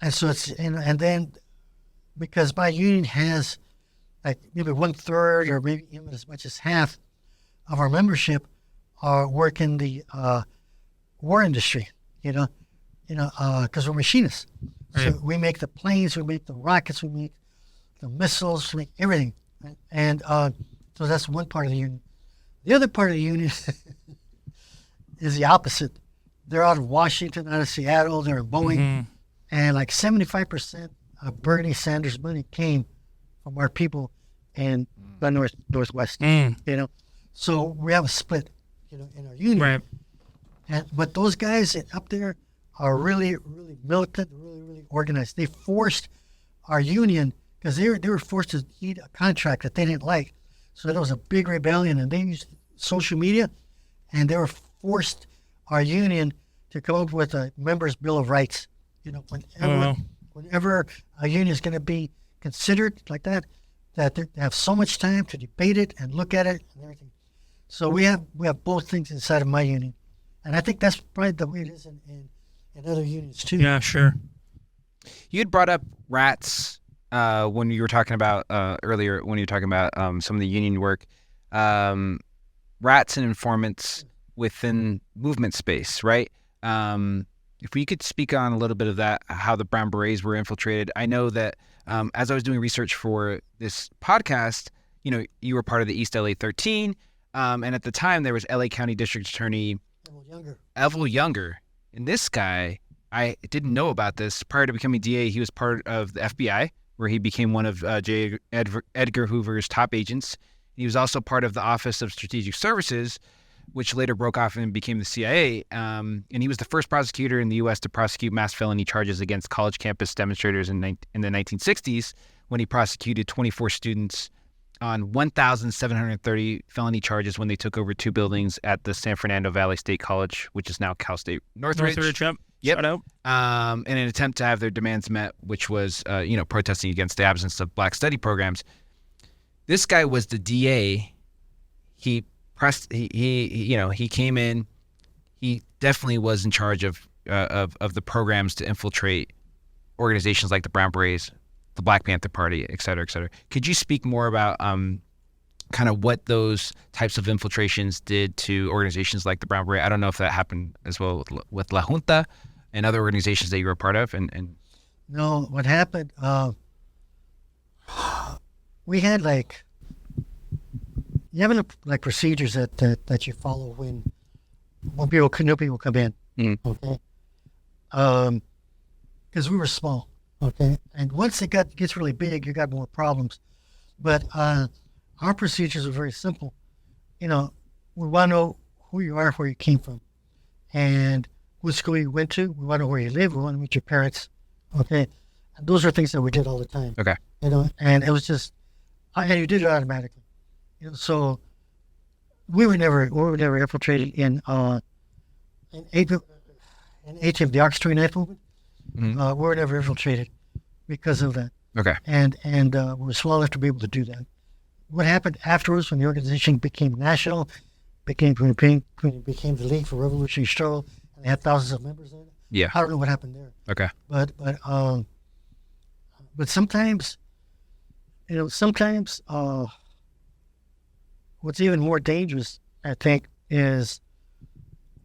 Speaker 3: And so and then because my union has maybe 1/3 or maybe even as much as half of our membership work in the war industry, because we're machinists.
Speaker 2: Right.
Speaker 3: So we make the planes, we make the rockets, we make the missiles, we make everything. Right? And so that's one part of the union. The other part of the union is the opposite. They're out of Washington, out of Seattle, they're in Boeing, and like 75% of Bernie Sanders' money came from our people in the Northwest. So we have a split, in our union.
Speaker 2: Right.
Speaker 3: But those guys up there are really, really militant, really, really organized. They forced our union because they were forced to eat a contract that they didn't like. So there was a big rebellion, and they used social media, and they were forced our union to come up with a members' bill of rights. Whenever a union is going to be considered like that they have so much time to debate it and look at it and everything. So we have both things inside of my union, and I think that's probably the way it is in other unions too.
Speaker 2: Yeah, sure.
Speaker 1: You had brought up rats when you were talking about earlier, when you were talking about some of the union work, rats and informants within movement space, right? If we could speak on a little bit of that, how the Brown Berets were infiltrated. I know that as I was doing research for this podcast, you were part of the East LA 13, and at the time there was LA County District Attorney Evel Younger. And this guy, I didn't know about this. Prior to becoming DA, he was part of the FBI, where he became one of J. Edgar Hoover's top agents. He was also part of the Office of Strategic Services, which later broke off and became the CIA. And he was the first prosecutor in the U.S. to prosecute mass felony charges against college campus demonstrators in the 1960s, when he prosecuted 24 students on 1,730 felony charges when they took over 2 buildings at the San Fernando Valley State College, which is now Cal State Northridge.
Speaker 2: Yep.
Speaker 1: Yep.
Speaker 2: Shout out.
Speaker 1: In an attempt to have their demands met, which was, protesting against the absence of black study programs. This guy was the DA. He came in. He definitely was in charge of the programs to infiltrate organizations like the Brown Berets, the Black Panther Party, et cetera, et cetera. Could you speak more about kind of what those types of infiltrations did to organizations like the Brown Beret? I don't know if that happened as well with La Junta and other organizations that you were a part of. And
Speaker 3: No, what happened, we had you have like procedures that you follow when new people come in, okay? Because we were small, okay? And once it gets really big, you got more problems. But our procedures are very simple. We want to know who you are, where you came from, and what school you went to. We want to know where you live. We want to meet your parents, okay? And those are things that we did all the time.
Speaker 1: Okay.
Speaker 3: And it was just, and you did it automatically. So we were never infiltrated in ATIM, the Oxford Night Movement. We were never infiltrated because of that.
Speaker 1: Okay.
Speaker 3: And we were small enough to be able to do that. What happened afterwards, when the organization became national, became the League for Revolutionary Struggle, and they had thousands of members in it.
Speaker 1: Yeah.
Speaker 3: I don't know what happened there.
Speaker 1: Okay.
Speaker 3: But sometimes, what's even more dangerous, I think, is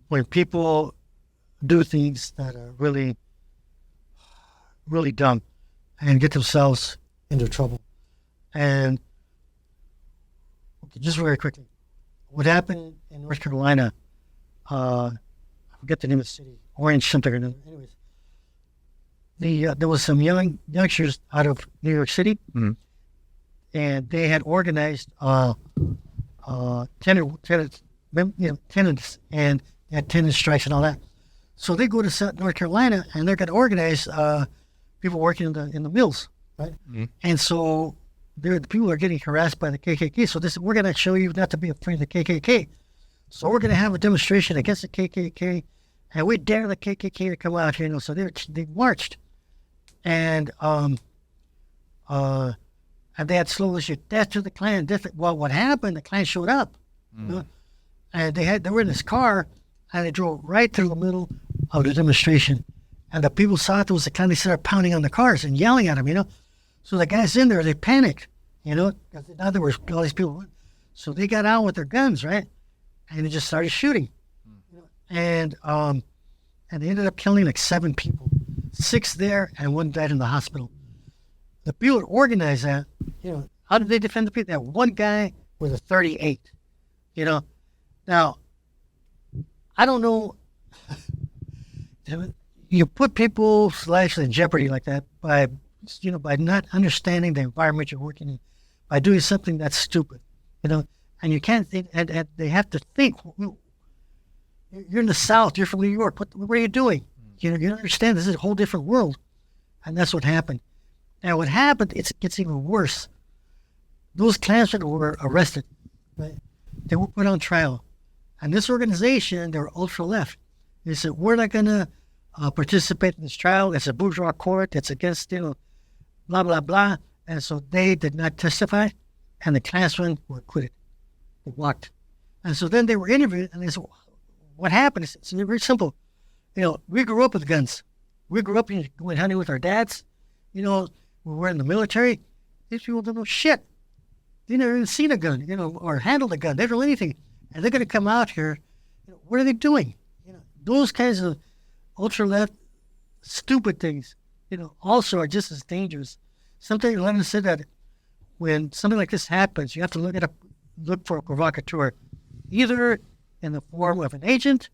Speaker 3: when people do things that are really, really dumb and get themselves into trouble. And just very quickly, what happened in North Carolina, I forget the name of the city, Orange something or another. Anyways, there was some youngsters out of New York City, and they had organized tenants, and they had tenant strikes and all that. So they go to North Carolina, and they're going to organize people working in the mills, right? And so the people are getting harassed by the KKK. So they said, we're going to show you not to be afraid of the KKK. So we're going to have a demonstration against the KKK, and we dare the KKK to come out here. So they marched, and they had slogans, issued, death to the Klan. Well, what happened? The Klan showed up, and they were in this car, and they drove right through the middle of the demonstration. And the people saw it was the Klan. They started pounding on the cars and yelling at them, So the guys in there, they panicked, because now there were all these people. So they got out with their guns, right? And they just started shooting. And and they ended up killing like 7 people, 6 there, and 1 died in the hospital. The people that organized that, how did they defend the people? That one guy with a 38, Now, I don't know. You put people's lives in jeopardy like that by not understanding the environment you're working in, by doing something that's stupid, and you can't, and they have to think, you're in the South, you're from New York, what are you doing? You don't understand, this is a whole different world. And that's what happened. And what happened, it gets even worse. Those Klansmen were arrested, right? They were put on trial. And this organization, they were ultra-left. They said, we're not going to participate in this trial. It's a bourgeois court. It's against, blah, blah, blah. And so they did not testify, and the Klansmen were acquitted. They walked. And so then they were interviewed, and they said, what happened? It's very simple. We grew up with guns. We grew up going hunting with our dads. We were in the military. These people don't know shit. They never even seen a gun, or handled a gun. They don't know anything. And they're going to come out here. What are they doing? Those kinds of ultra-left, stupid things, also are just as dangerous. Sometimes Lenin said that when something like this happens, you have to look for a provocateur, either in the form of an agent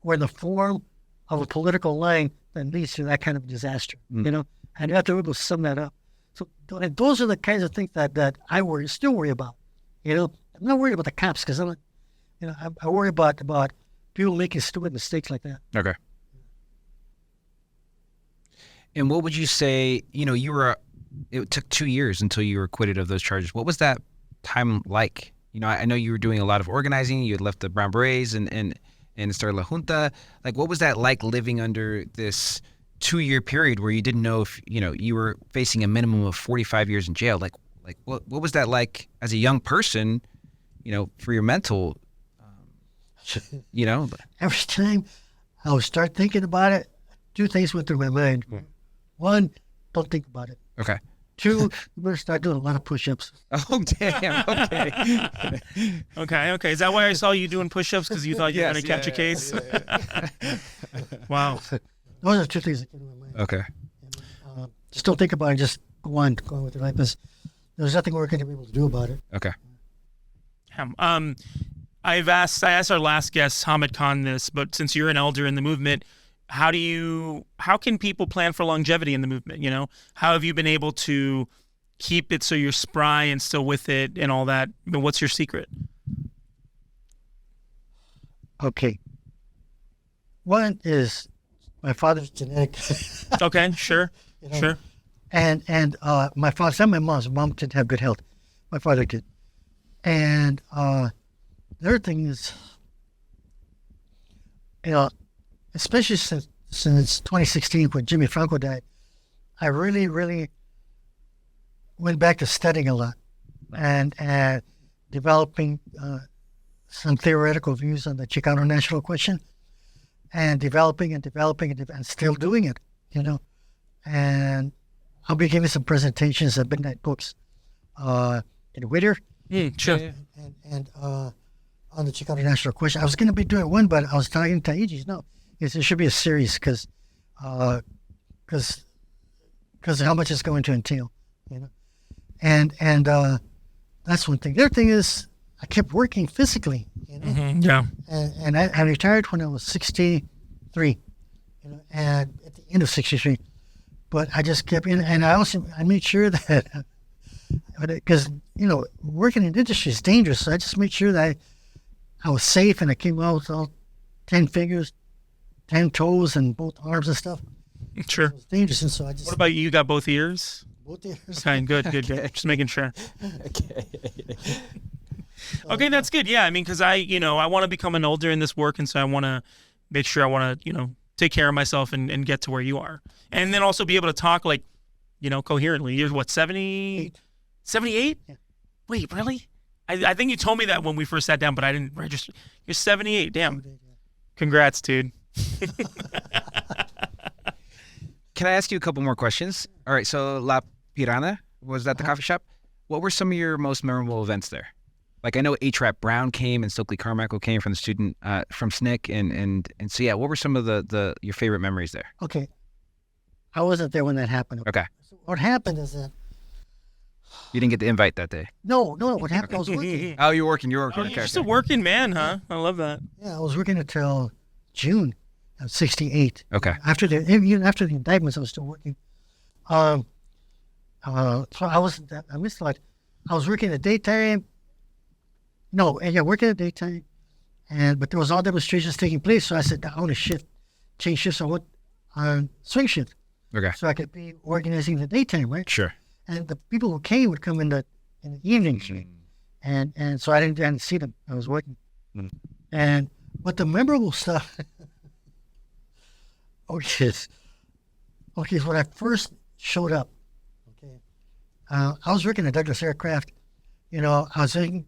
Speaker 3: or in the form of a political line that leads to that kind of disaster, and you have to be able to sum that up. So those are the kinds of things that I still worry about. I'm not worried about the cops because I worry about people making stupid mistakes like that.
Speaker 1: Okay. And what would you say, it took 2 years until you were acquitted of those charges. What was that time like? I know you were doing a lot of organizing. You had left the Brown Berets and started La Junta. Like, what was that like living under this 2-year period where you didn't know if, you were facing a minimum of 45 years in jail? Like what was that like as a young person, for your mental,
Speaker 3: Every time I would start thinking about it, 2 things went through my mind. 1, don't think about it.
Speaker 1: Okay.
Speaker 3: 2, you better start doing a lot of push-ups.
Speaker 1: Oh, damn. Okay.
Speaker 2: Okay. Is that why I saw you doing push-ups? Because you thought you were going to catch a case?
Speaker 1: Yeah.
Speaker 2: Wow.
Speaker 3: Those are 2 things that came to my mind.
Speaker 1: Okay.
Speaker 3: Just don't think about it. Just go on with your life. There's nothing we're going to be able to do about it.
Speaker 1: Okay.
Speaker 2: I asked our last guest, Hamid Khan, this, but since you're an elder in the movement, how can people plan for longevity in the movement? How have you been able to keep it so you're spry and still with it and all that? What's your secret?
Speaker 3: Okay. 1 is my father's genetic.
Speaker 2: Okay, sure. Sure.
Speaker 3: And my father's and my mom's. Mom didn't have good health. My father did. And the other thing is, especially since 2016 when Jimmy Franco died, I really, really went back to studying a lot and developing some theoretical views on the Chicano national question, and developing and still doing it, And I'll be giving some presentations at Midnight Books in Whittier.
Speaker 2: Sure.
Speaker 3: And on the Chicano national question. I was going to be doing one, but I was talking to Taiji. No, it should be a series because how much it's going to entail, And that's one thing. The other thing is I kept working physically,
Speaker 2: Yeah.
Speaker 3: And I retired when I was 63, and at the end of 63. But I just kept in, and I made sure that, because, working in industry is dangerous. So I just made sure that I was safe, and I came out with all 10 fingers, 10 toes, and both arms and stuff.
Speaker 2: Sure.
Speaker 3: It was dangerous, and so I just...
Speaker 2: What about you? You got both ears?
Speaker 3: Both ears.
Speaker 2: Okay, good. Just making sure. Okay, that's good. Yeah, because I want to become an elder in this work, and so I want to make sure I want to, take care of myself and get to where you are. And then also be able to talk, coherently. You're, what, 70? 78?
Speaker 3: Yeah.
Speaker 2: Wait, really? I think you told me that when we first sat down, but I didn't register. You're 78. Damn. Congrats, dude.
Speaker 1: Can I ask you a couple more questions? All right, so La Pirana, was that the coffee shop? What were some of your most memorable events there? Like I know H-Rap Brown came and Stokely Carmichael came from the student from SNCC, and so yeah, what were some of the your favorite memories there?
Speaker 3: Okay, I wasn't there when that happened.
Speaker 1: Okay,
Speaker 3: So what happened is that
Speaker 1: you didn't get the invite that day.
Speaker 3: no, what happened? I was working.
Speaker 1: Oh, you're working. You're working.
Speaker 2: Oh,
Speaker 1: Okay,
Speaker 2: you're just
Speaker 1: okay.
Speaker 2: a working man, huh? I love that.
Speaker 3: Yeah, I was working until June of '68.
Speaker 1: Okay.
Speaker 3: Even after the indictments, I was still working. So I missed a lot. I was working in the daytime. No, working in the daytime, but there was all demonstrations taking place. So I said, I want to change shifts. I went on swing shift,
Speaker 1: Okay.
Speaker 3: so I could be organizing the daytime, right?
Speaker 1: Sure.
Speaker 3: And the people who came would come in the evenings, and so I didn't see them. I was working, but the memorable stuff. Okay, so when I first showed up, I was working at Douglas Aircraft. I was making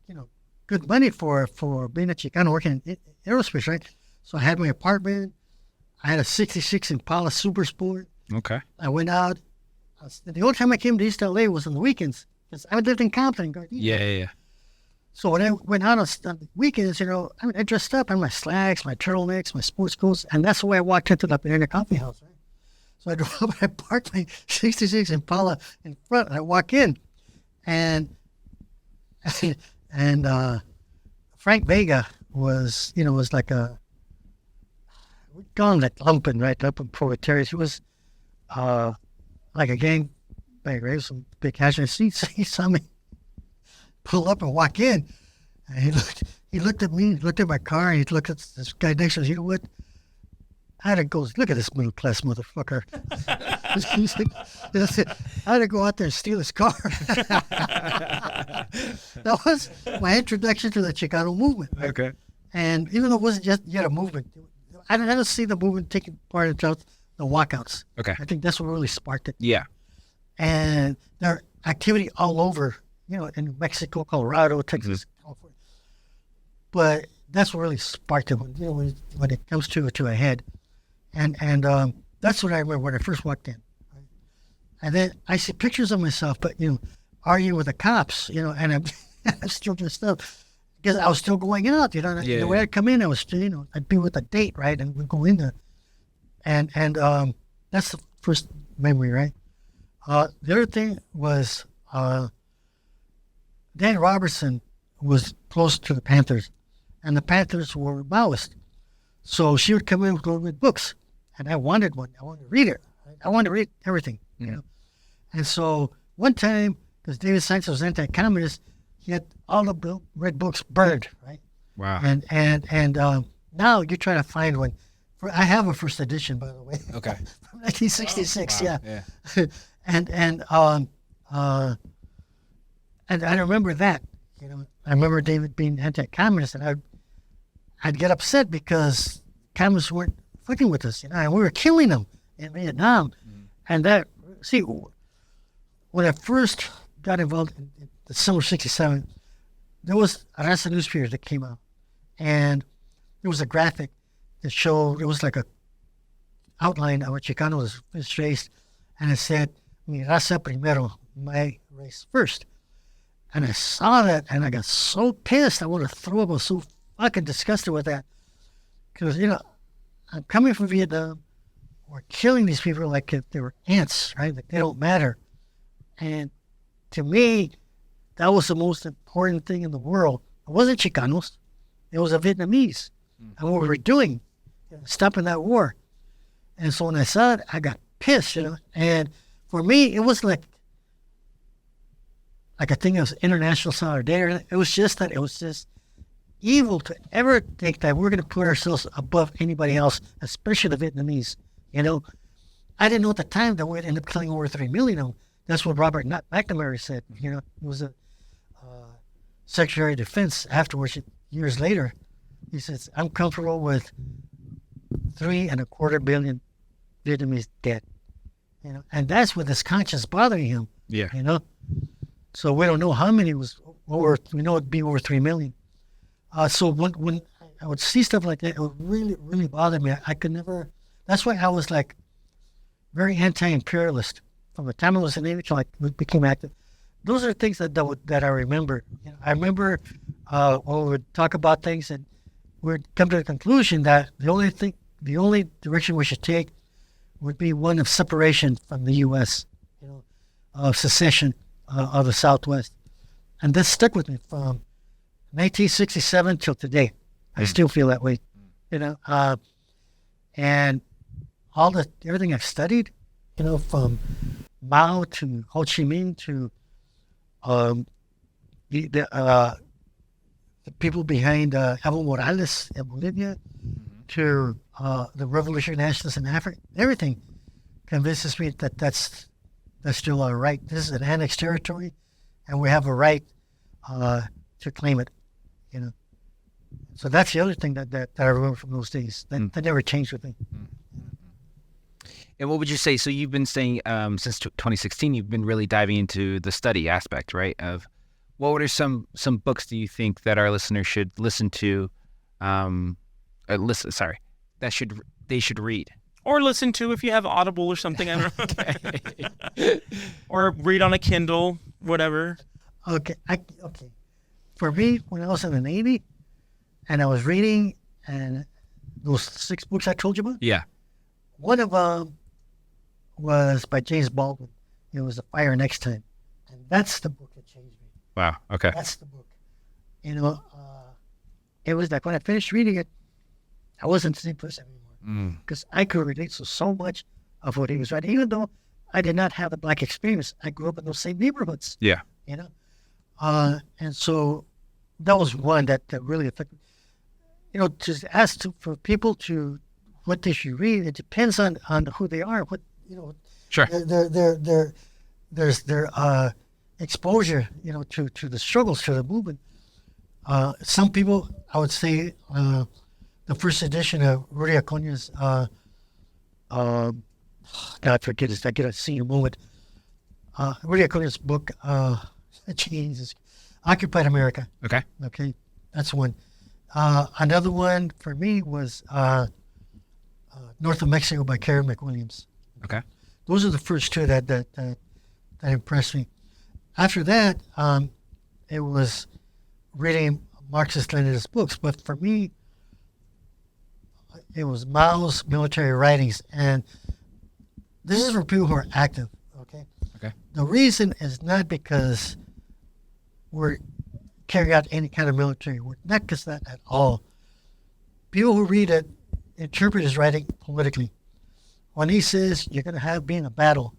Speaker 3: good money for being a Chicano working in aerospace, right? So I had my apartment. I had a '66 Impala Super Sport.
Speaker 1: Okay.
Speaker 3: I went out. The only time I came to East LA was on the weekends because I lived in Compton. Gardena.
Speaker 1: Yeah.
Speaker 3: So when I went out on the weekends, I dressed up in my slacks, my turtlenecks, my sports coats, and that's the way I walked into the Banana Coffee House, right? So I drove up, I parked my '66 Impala in front, and I walk in, and Frank Vega was like we call him like Lumpin, right? Lumpin proletariat. He was like a gang banger, right? Some big cash. And he saw me pull up and walk in, and he looked at me, looked at my car, and he looked at this guy next to us. You know what? I had to go, look at this middle class motherfucker. I had to go out there and steal his car. That was my introduction to the Chicano movement. Right?
Speaker 1: Okay.
Speaker 3: And even though it wasn't just yet a movement, I didn't see the movement taking part until the walkouts.
Speaker 1: Okay.
Speaker 3: I think that's what really sparked it.
Speaker 1: Yeah.
Speaker 3: And there activity all over, in Mexico, Colorado, Texas, California. But that's what really sparked it when it comes to a head. And that's what I remember when I first walked in. Right? And then I see pictures of myself, but arguing with the cops, and I'm still dressed up because I was still going out. The way I'd come in, I was still, I'd be with a date, right, and we'd go in there. And that's the first memory, right? The other thing was Dan Robertson was close to the Panthers, and the Panthers were Maoist. So she would come in with books, and I wanted one. I wanted to read it. I wanted to read everything, And so one time, because David Sanchez was anti-communist, he had all the red books burned, right?
Speaker 1: Wow.
Speaker 3: And now you try to find one. I have a first edition, by the way.
Speaker 1: Okay.
Speaker 3: From 1966,
Speaker 1: Wow.
Speaker 3: yeah. And I remember that. I remember David being anti-communist, and I'd get upset because communists weren't fucking with us, and we were killing them in Vietnam. And when I first got involved in the summer of '67, there was a Raza newspaper that came out, and there was a graphic that showed, it was like a outline of what Chicano was raised, and it said, Mi raza primero, my race first. And I saw that, and I got so pissed, I wanted to throw up. I was so fucking disgusted with that. Because, I'm coming from Vietnam, we're killing these people like if they were ants, right? Like they don't matter. And to me, that was the most important thing in the world. It wasn't Chicanos, it was the Vietnamese. And what we were doing, stopping that war. And so when I saw it, I got pissed, And for me, it was like a thing of international solidarity. It was just that it was just evil to ever think that we're going to put ourselves above anybody else, especially the Vietnamese. I didn't know at the time that we'd end up killing over 3 million of them. That's what Robert McNamara said. He was a Secretary of Defense afterwards, years later. He says, I'm comfortable with 3.25 billion Vietnamese dead. And that's with his conscience bothering him.
Speaker 1: Yeah.
Speaker 3: So we don't know how many was over. We know it'd be over 3 million. So when I would see stuff like that, it would really, really bother me. I could never. That's why I was like very anti-imperialist from the time I was in Navy till I became active. Those are things that I remember. I remember or we'd talk about things, and we'd come to the conclusion that the only direction we should take would be one of separation from the U.S., of secession of the Southwest. And this stuck with me from 1967 till today. I still feel that way, and everything I've studied, from Mao to Ho Chi Minh to the people behind Evo Morales in Bolivia to the revolutionary nationalists in Africa, everything convinces me that that's still our right. This is an annexed territory, and we have a right to claim it. So that's the other thing that I remember from those days. That never changed with me.
Speaker 1: And what would you say? So you've been saying since 2016, you've been really diving into the study aspect, right? Of what are some books do you think that our listeners should listen to? They should read.
Speaker 2: Or listen to if you have Audible or something. I don't know. Or read on a Kindle, whatever.
Speaker 3: Okay. For me, when I was in the Navy, and I was reading, and those 6 books I told you about.
Speaker 1: Yeah.
Speaker 3: One of them was by James Baldwin. It was The Fire Next Time, and that's the book that changed me.
Speaker 1: Wow. Okay.
Speaker 3: That's the book. It was like when I finished reading it, I wasn't the same person anymore because I could relate to so much of what he was writing, even though I did not have the Black experience. I grew up in those same neighborhoods.
Speaker 1: Yeah.
Speaker 3: And so that was one that really affected. Just ask for people to what they should read. It depends on who they are.
Speaker 1: Sure.
Speaker 3: There's their exposure, to the struggles, to the movement. Some people, I would say, the first edition of Rudy Acuña's, God forget it, I get a senior moment. Rudy Acuña's book, Jesus, Occupied America.
Speaker 1: Okay.
Speaker 3: Okay, that's one. Another one for me was North of Mexico by Karen McWilliams.
Speaker 1: Okay.
Speaker 3: Those are the first 2 that impressed me. After that, it was reading Marxist-Leninist books. But for me, it was Mao's military writings. And this is for people who are active, okay?
Speaker 1: Okay.
Speaker 3: The reason is not because we're carrying out any kind of military work. Not because that at all. People who read it interpret his writing politically. When he says you're going to be in a battle,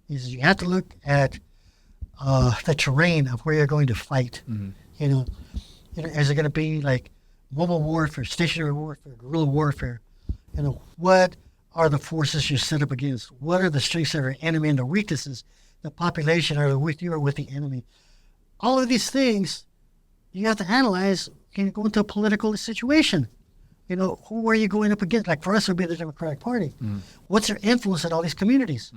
Speaker 3: he says you have to look at the terrain of where you're going to fight. Is it going to be like mobile warfare, stationary warfare, guerrilla warfare? What are the forces you're set up against? What are the strengths of your enemy and the weaknesses? The population, are with you or with the enemy? All of these things you have to analyze. Can you go into a political situation? Who are you going up against? Like for us, it would be the Democratic Party. What's their influence in all these communities?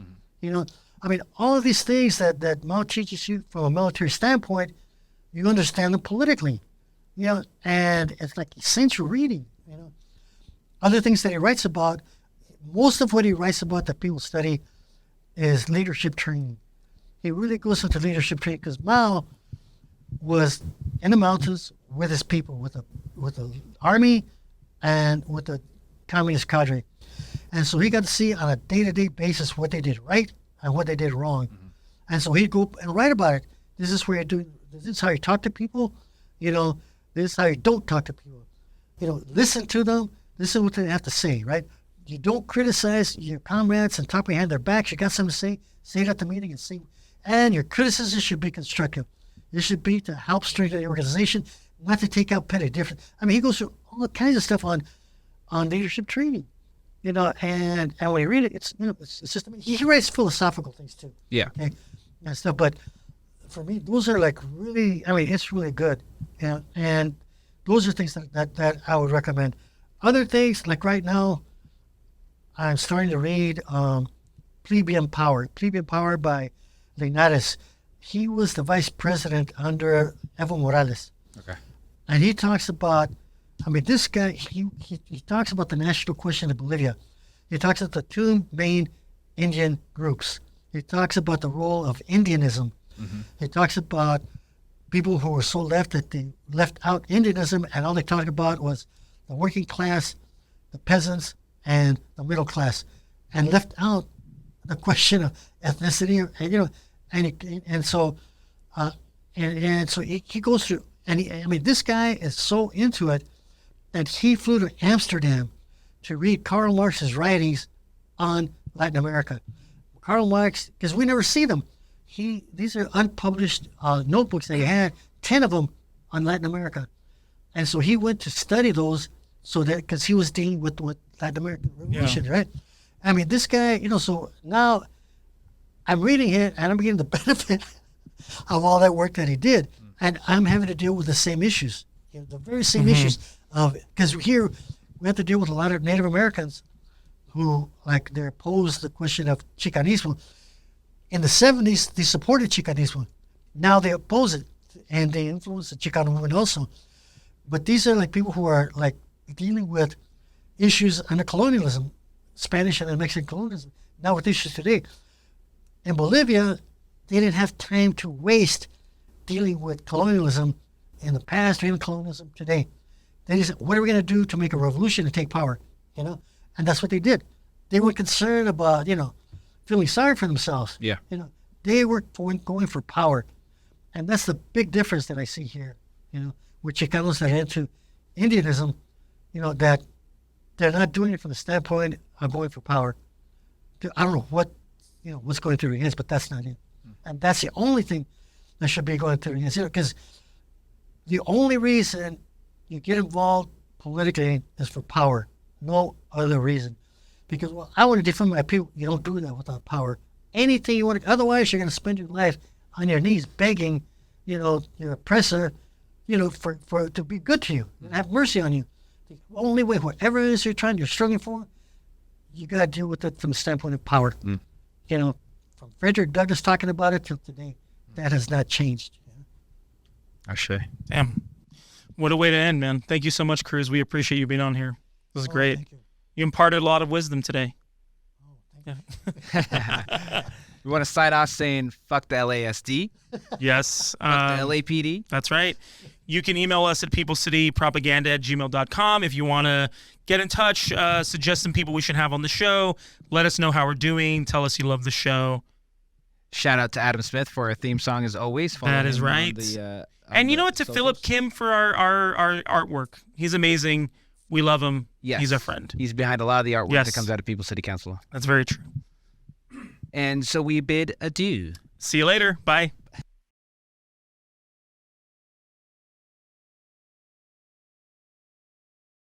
Speaker 3: All of these things that Mao teaches you from a military standpoint, you understand them politically. And it's like essential reading. Other things that he writes about, most of what he writes about that people study is leadership training. He really goes into leadership training because Mao was in the mountains with his people, with the army and with the communist cadre. And so he got to see on a day-to-day basis what they did right and what they did wrong. And so he'd go and write about it. This is where you're doing, this is how you talk to people. This is how you don't talk to people. Listen to them. Listen to what they have to say, right? You don't criticize your comrades and talk behind their backs. You got something to say it at the meeting and say. And your criticism should be constructive. It should be to help strengthen the organization, not to take out petty differences. He goes through all kinds of stuff on leadership training, and when you read it, it's just, he writes philosophical things too.
Speaker 1: Yeah.
Speaker 3: Okay, and stuff. But for me, those are like really, it's really good. And those are things that I would recommend. Other things, like right now, I'm starting to read Plebeian Power by Linares. He was the vice president under Evo Morales.
Speaker 1: Okay.
Speaker 3: And he talks about, this guy, he talks about the national question of Bolivia. He talks about the 2 main Indian groups. He talks about the role of Indianism. He talks about people who were so left that they left out Indianism, and all they talked about was the working class, the peasants, and the middle class, and left out the question of ethnicity, and so he goes through, and this guy is so into it that he flew to Amsterdam to read Karl Marx's writings on Latin America. Karl Marx, because we never see them. These are unpublished notebooks that he had, 10 of them on Latin America. And so he went to study those because he was dealing with Latin American Revolution, right? I mean, this guy, so now I'm reading it and I'm getting the benefit of all that work that he did. And I'm having to deal with the same issues, the very same issues because here we have to deal with a lot of Native Americans who, they opposed the question of Chicanismo. In the 70s, they supported Chicanismo. Now they oppose it, and they influence the Chicano movement also. But these are people who are dealing with issues under colonialism, Spanish and Mexican colonialism, now with issues today. In Bolivia, they didn't have time to waste dealing with colonialism in the past or even colonialism today. They just said, what are we going to do to make a revolution and take power? And that's what they did. They were concerned about, feeling sorry for themselves.
Speaker 1: Yeah.
Speaker 3: They were going for power. And that's the big difference that I see here, with Chicanos that are into Indianism, that they're not doing it from the standpoint of going for power. I don't know what's going through their heads, but that's not it. And that's the only thing that should be going through their heads, because the only reason you get involved politically is for power, no other reason. Because, I want to defend my people. You don't do that without power. Anything you want to, otherwise you're going to spend your life on your knees begging, your oppressor, for to be good to you and have mercy on you. The only way, whatever it is you're struggling for, you got to deal with it from the standpoint of power. From Frederick Douglass talking about it till today, that has not changed.
Speaker 1: Actually.
Speaker 2: Damn. What a way to end, man. Thank you so much, Cruz. We appreciate you being on here. This is great.
Speaker 3: Thank you.
Speaker 2: You imparted a lot of wisdom today.
Speaker 1: We want to sign off saying, fuck the LASD.
Speaker 2: Yes.
Speaker 1: Fuck the LAPD.
Speaker 2: That's right. You can email us at peoplecitypropaganda@gmail.com if you want to get in touch, suggest some people we should have on the show, let us know how we're doing, tell us you love the show.
Speaker 1: Shout out to Adam Smith for our theme song as always. Follow
Speaker 2: That is
Speaker 1: him on
Speaker 2: right.
Speaker 1: and
Speaker 2: you know what? To Philip Kim for our artwork. He's amazing. We love him.
Speaker 1: Yes.
Speaker 2: He's our friend.
Speaker 1: He's behind a lot of the artwork
Speaker 2: Yes.
Speaker 1: that comes out of People City Council.
Speaker 2: That's very true.
Speaker 1: And so we bid adieu.
Speaker 2: See you later. Bye.